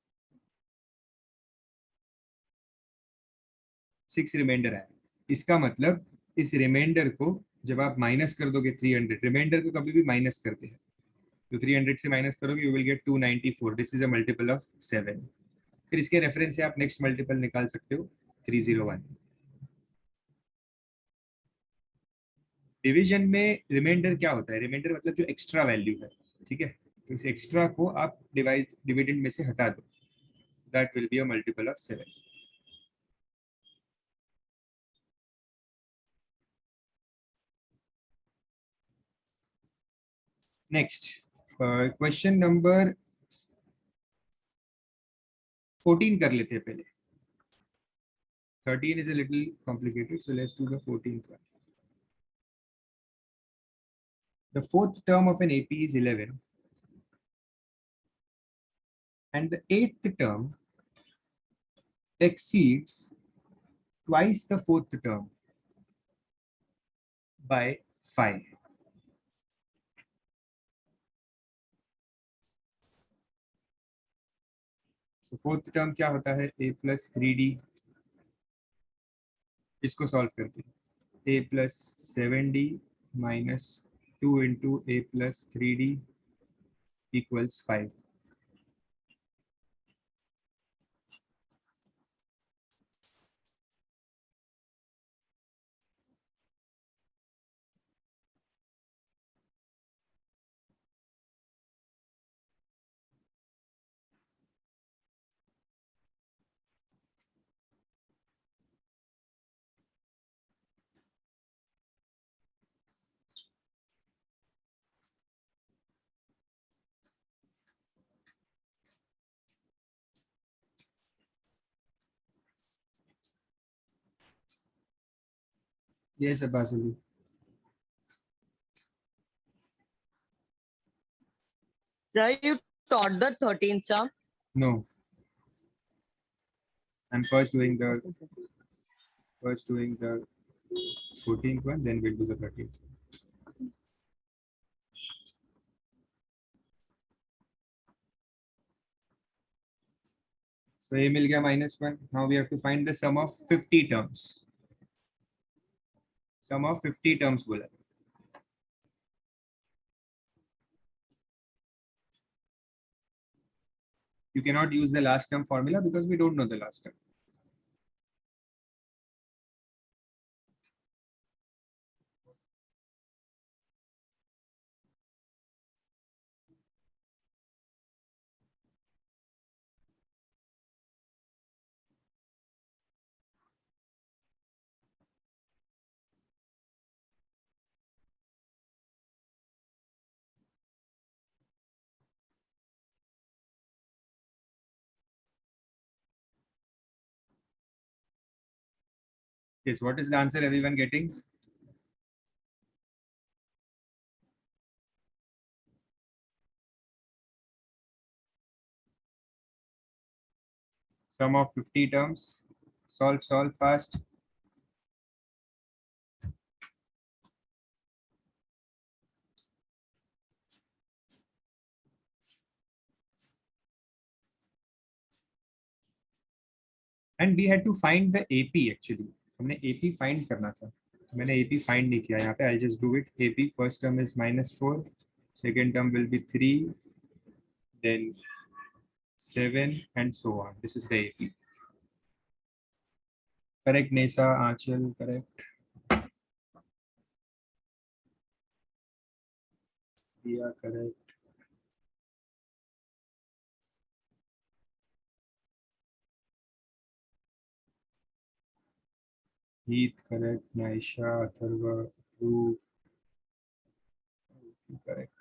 6 रिमाइंडर आएगा। इसका मतलब इस रिमाइंडर को जब आप माइनस कर दोगे 300, रिमाइंडर को कभी भी माइनस करते हैं, तो 300 से माइनस करोगे you will get 294। This is a multiple of 7। फिर इसके रेफरेंस से आप नेक्स्ट मल्टीपल निकाल सकते हो 301। डिवीजन में रिमाइंडर क्या होता है? रिमाइंडर मतलब जो एक्स्ट्रा वैल्यू है, ठीक है। तो इस एक्स्ट्रा को आप डिविडेंड में से हटा दो, that will be a multiple of 7। Next question number 14 कर लेते हैं पहले। 13 is a little complicated, so let's do the 14th one. The fourth term of an AP is 11 and the eighth term exceeds twice the fourth term by 5. So fourth term क्या होता है? a plus 3d, इसको solve करते हैं। a plus 7d minus 2 into a plus 3d equals 5. Yes, Abbasali. Sir, you taught the 13th sum? No. I'm first doing the 14th one, then we'll do the 13th. So a मिल गया -1. Now we have to find the sum of 50 terms. Sum of 50 terms बोला। You cannot use the last term formula because we don't know the last term. Yes, what is the answer everyone getting? Sum of 50 terms. Solve fast. And we had to find the AP actually. हमने AP find करना था। मैंने AP find नहीं किया यहाँ पे. I'll just do it. AP first term is -4, second term will be 3, then 7 and so on. This is the AP. Correct, Nesa, Achal, correct. Yeah, correct. Heath, correct. Naisha, Atharva, Dhruv, correct.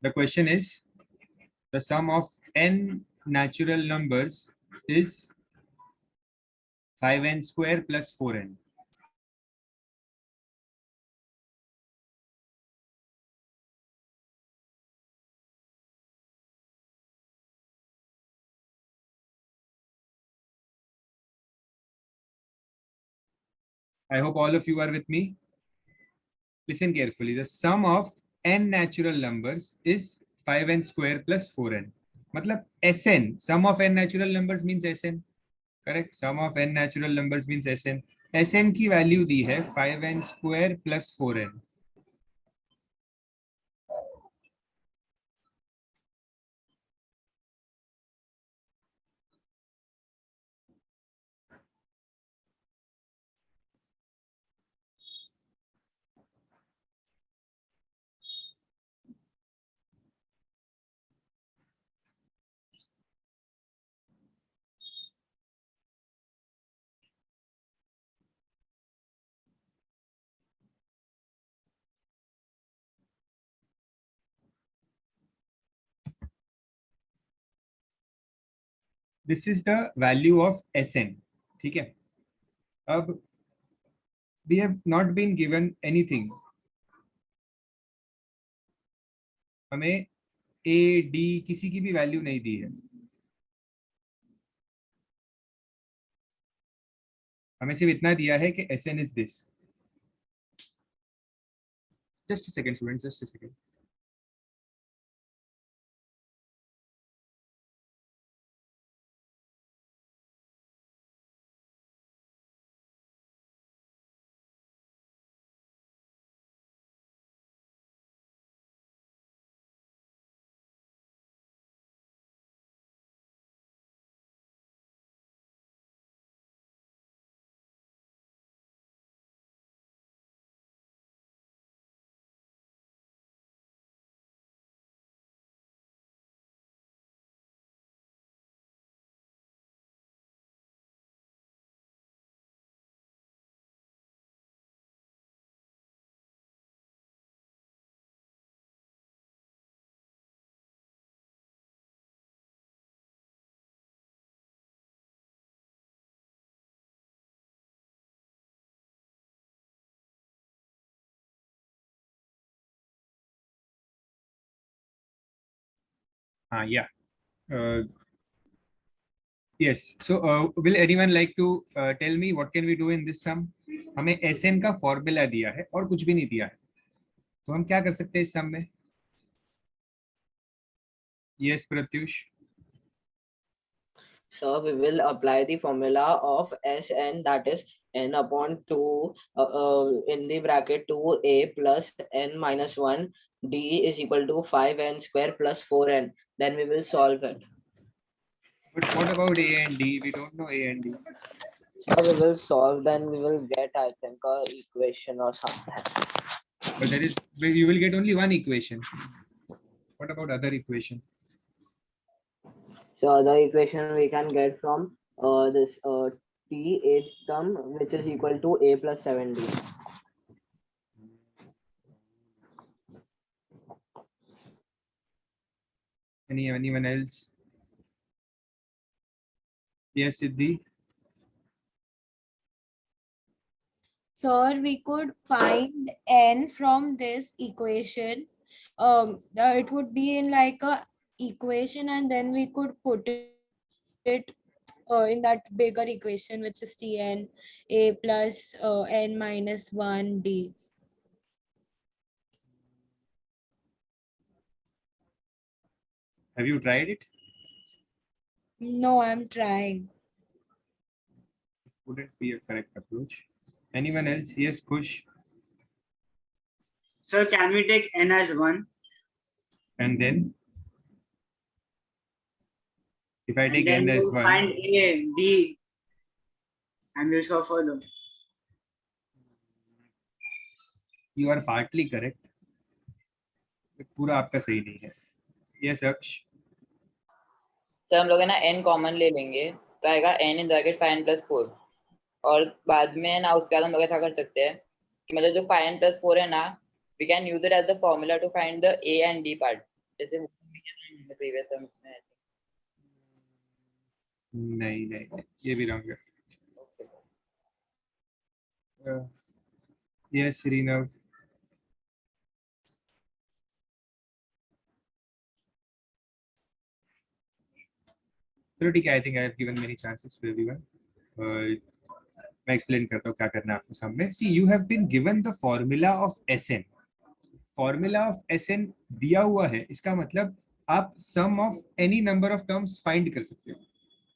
The question is, the sum of n natural numbers is 5n square plus 4n. I hope all of you are with me. Listen carefully. The sum of n natural numbers is 5n square plus 4n. मतलब Sn, sum of n natural numbers means Sn. Correct? Sum of n natural numbers means Sn. Sn की value दी है 5n square plus 4n. This is the value of Sn. ठीक है? अब we have not been given anything. हमें A, D किसी की भी value नहीं दी है. हमें सिर्फ इतना दिया है कि Sn is this. Just a second, students. Just a second. Yeah. Yes. So, will anyone like to tell me what can we do in this sum? हमें Sn का फॉर्मूला दिया है और कुछ भी नहीं दिया है, तो हम क्या कर सकते हैं इस सम में? Yes, Pratyush. So we will apply the formula of Sn, that is n upon 2 in the bracket 2a plus n minus 1 d is equal to 5n square plus 4n. Then we will solve it. But what about A and D? We don't know A and D. So we will solve, then we will get, I think, a equation or something. But you will get only one equation. What about other equation? So the equation we can get from this t 8th term, which is equal to a plus 7d. Anyone else? Yes, Siddhi. So we could find n from this equation. It would be in like a equation, and then we could put it in that bigger equation, which is Tn a plus n minus 1 d. Have you tried it? No, I'm trying. Wouldn't be a correct approach. Anyone else? Yes, Kush. Sir, can we take n as 1? And then? If I take and then n as we'll 1. find A, D, and we'll solve further. You are partly correct. पूरा आपका सही नहीं है. Yes, Aksh. तो हम लोग है ना n कॉमन ले लेंगे तो आएगा n इन ब्रैकेट 5n + 4 और बाद में ना उसके बाद हम लोग ऐसा कर सकते हैं कि मतलब जो 5n + 4 है ना we can use it as the formula to find the a and d part जैसे previous term में नहीं ये भी रंग है. Yes, Srinav. चलो ठीक है. I think I have given many chances to everyone. मैं एक्सप्लेन करता हूँ क्या करना है आपको सामने. See you have been given the formula of Sn. Formula of Sn दिया हुआ है, इसका मतलब आप sum of any number of terms find कर सकते हो.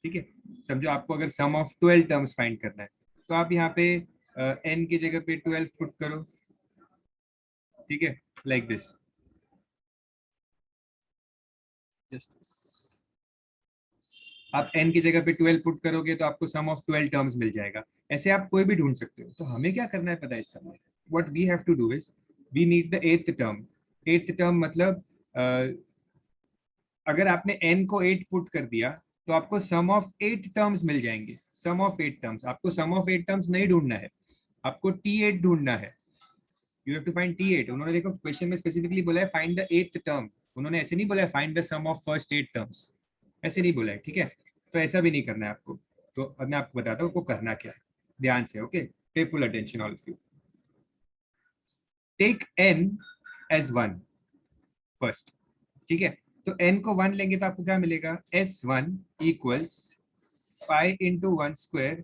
ठीक है. समझो आपको अगर सम ऑफ 12 टर्म्स फाइंड करना है तो आप यहाँ पे n की जगह पे 12 पुट करो. ठीक है, लाइक दिस. जस्ट आप n की जगह पे 12 पुट करोगे तो आपको सम ऑफ 12 टर्म्स मिल जाएगा. ऐसे आप कोई भी ढूंढ सकते हो. तो हमें क्या करना है पता है इस समय? What we have to do is we need the 8th term. 8th term मतलब अगर आपने n को 8 पुट कर दिया तो आपको सम ऑफ 8 टर्म्स मिल जाएंगे. सम ऑफ 8 टर्म्स. आपको सम ऑफ 8 टर्म्स नहीं ढूंढना है, आपको T8 ढूंढना है. You have to find T8. उन्होंने देखो क्वेश्चन में स्पेसिफिकली बोला है फाइंड द 8th टर्म. उन्होंने ऐसे नहीं बोला है find the sum of first 8 terms. ऐसे नहीं बोला है. ठीक है, तो ऐसा भी नहीं करना है आपको. तो अब मैं आपको बताता हूँ आपको करना क्या है. ध्यान से. Okay, pay full attention all of you. Take n as 1 first. ठीक है, तो n को 1 लेंगे तो आपको क्या मिलेगा? S1 equals 5 into 1 square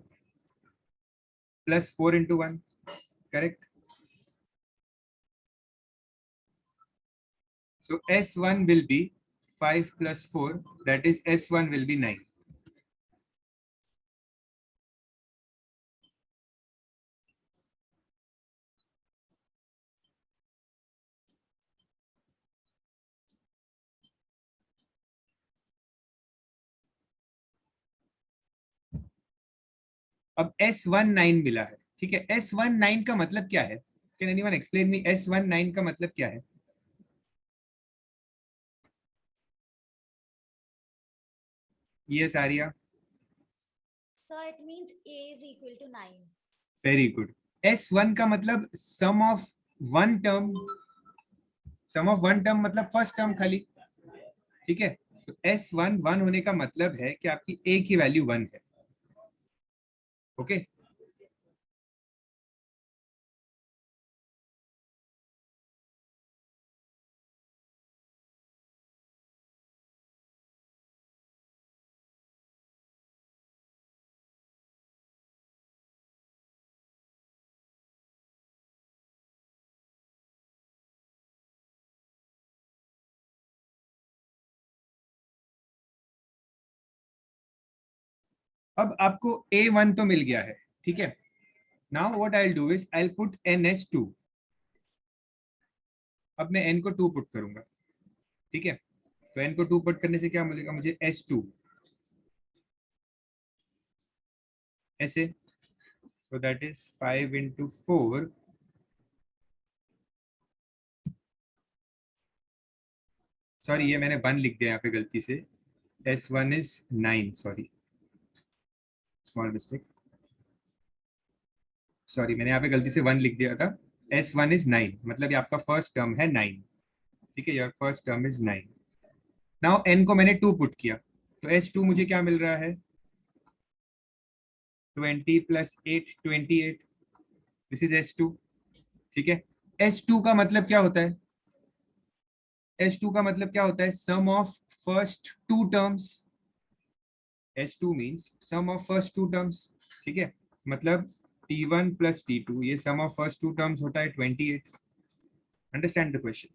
plus 4 into 1. Correct? So S1 will be 5 plus 4, that is S1 will be 9. अब S19 मिला है. ठीक है, S19 का मतलब क्या है? Can anyone explain me S19 का मतलब क्या है? Yes, Arya. So it means A is equal to 9. Very good. S1 का मतलब sum of one term. Sum of one term मतलब first term खाली. ठीक है, तो S1 1 होने का मतलब है कि आपकी A की वैल्यू 1 है. ओके. अब आपको a1 तो मिल गया है, ठीक है. Now what I will do is I will put n as 2. अब मैं n को 2 पुट करूंगा, ठीक है. तो n को 2 पुट करने से क्या मिलेगा मुझे, s2 ऐसे. so that is 5 into 4. Sorry ये मैंने 1 लिख दिया यहाँ पे गलती से. s1 is 9, sorry, small mistake. Sorry मैंने यहाँ पे गलती से 1 लिख दिया था. s1 is 9, मतलब ये आपका फर्स्ट टर्म है 9, ठीक है. Your first term is 9. Now n को मैंने 2 पुट किया, तो s2 मुझे क्या मिल रहा है, 20 plus 8, 28. दिस इज s2, ठीक है. s2 का मतलब क्या होता है, s2 का मतलब क्या होता है, sum of first two terms. s2 means sum of first two terms, ठीक है. मतलब t1 plus t2, ये sum of first two terms होता है 28. Understand the question.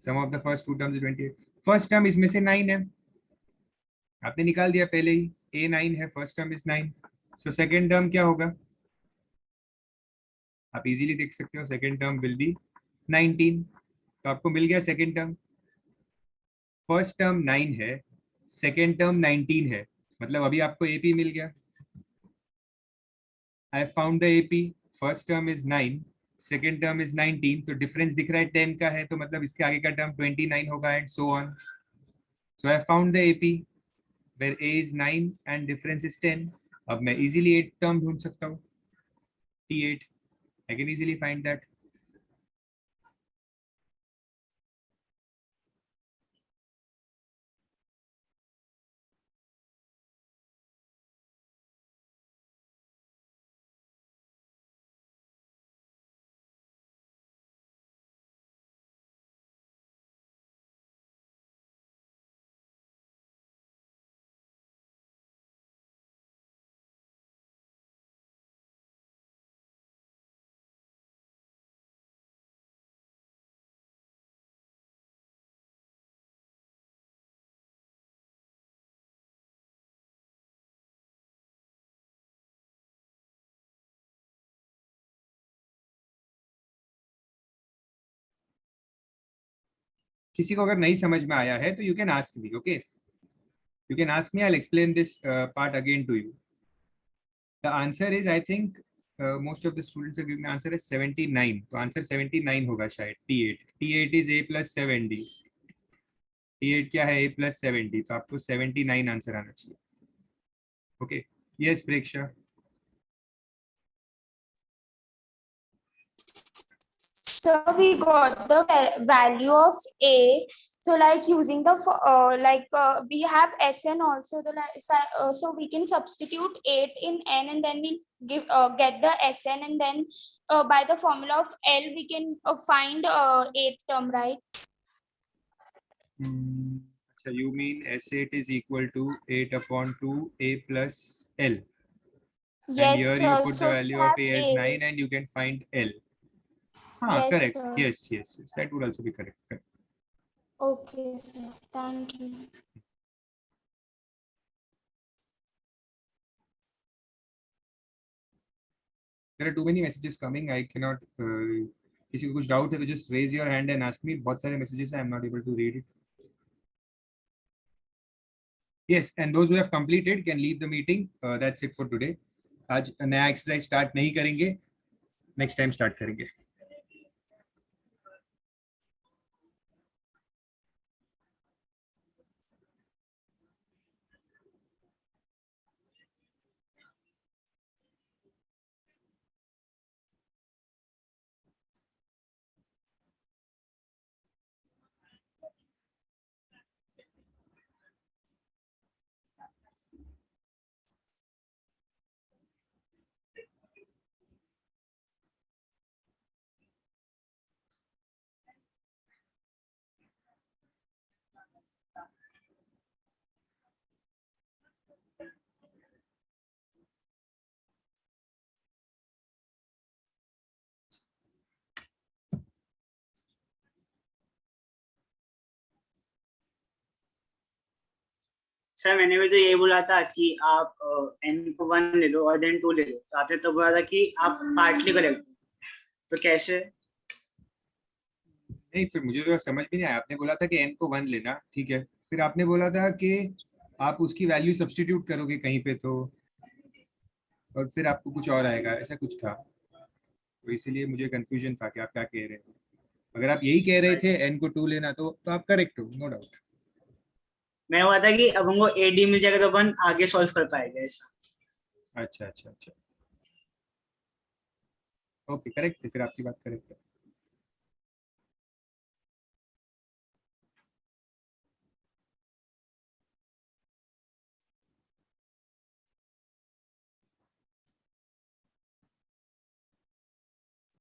Sum of the first two terms is 28. First term इसमें से 9 है, आपने निकाल दिया पहले ही, a9 है, first term is 9. So second term क्या होगा, आप इजीली देख सकते हो, सेकेंड टर्म विल बी 19. तो आपको मिल गया सेकेंड टर्म. फर्स्ट टर्म 9 है, सेकेंड टर्म 19 है, मतलब अभी आपको AP मिल गया. I found the AP. First term is 9, second term is 19, तो डिफरेंस दिख रहा है 10 का है, तो मतलब इसके आगे का टर्म 29 होगा and so on. So I found the AP where A is 9 and difference is 10. अब मैं easily 8 टर्म ढूंढ सकता हूँ, T8. I can easily find that. किसी को अगर नहीं समझ में आया है तो you can ask me, okay. You can ask me, I will explain this part again to you. The answer is, I think most of the students are giving the answer is 79. तो answer 79 होगा शायद. T8. T8 is A plus 70. T8 क्या है, A plus 70, तो आपको 79 answer आना चाहिए. Okay, yes Preksha. So we got the value of A. So like using the we have Sn also. So we can substitute 8 in n and then we get the Sn, and then by the formula of L we can find 8th term, right? So you mean S8 is equal to 8 upon 2 A plus L. Yes, and here you put so the value of A as 9 and you can find L. Yes, correct. sir. Yes. That would also be correct. Okay, sir. Thank you. There are too many messages coming. I cannot. किसी को कुछ doubt है तो just raise your hand and ask me. बहुत सारे messages हैं. I'm not able to read it. Yes, and those who have completed can leave the meeting. That's it for today. आज नया exercise start नहीं करेंगे. Next time start करेंगे. Sir मैंने भी तो यही बोला था कि आप n को 1 ले लो और देन 2 ले लो, तो आपने तो बोला था कि आप पार्टली करेक्ट, तो कैसे? नहीं, फिर मुझे तो समझ भी नहीं आया। आपने बोला था कि n को 1 लेना, ठीक है, फिर आपने बोला था कि आप उसकी वैल्यू सब्स्टिट्यूट करोगे कहीं पे, तो और फिर आपको कुछ और आएगा, ऐसा कुछ था। तो इसीलिए मुझे कंफ्यूजन था कि आप क्या कह रहे हो। अगर आप यही कह रहे थे n को 2 लेना, तो आप करेक्ट हो, नो डाउट। मैं हुआ था कि अब हमको AD मिल जाएगा तो अपन आगे सॉल्व कर पाएंगे ऐसा। अच्छा अच्छा अच्छा, ओके, करेक्ट है, फिर आपकी बात करेक्ट है।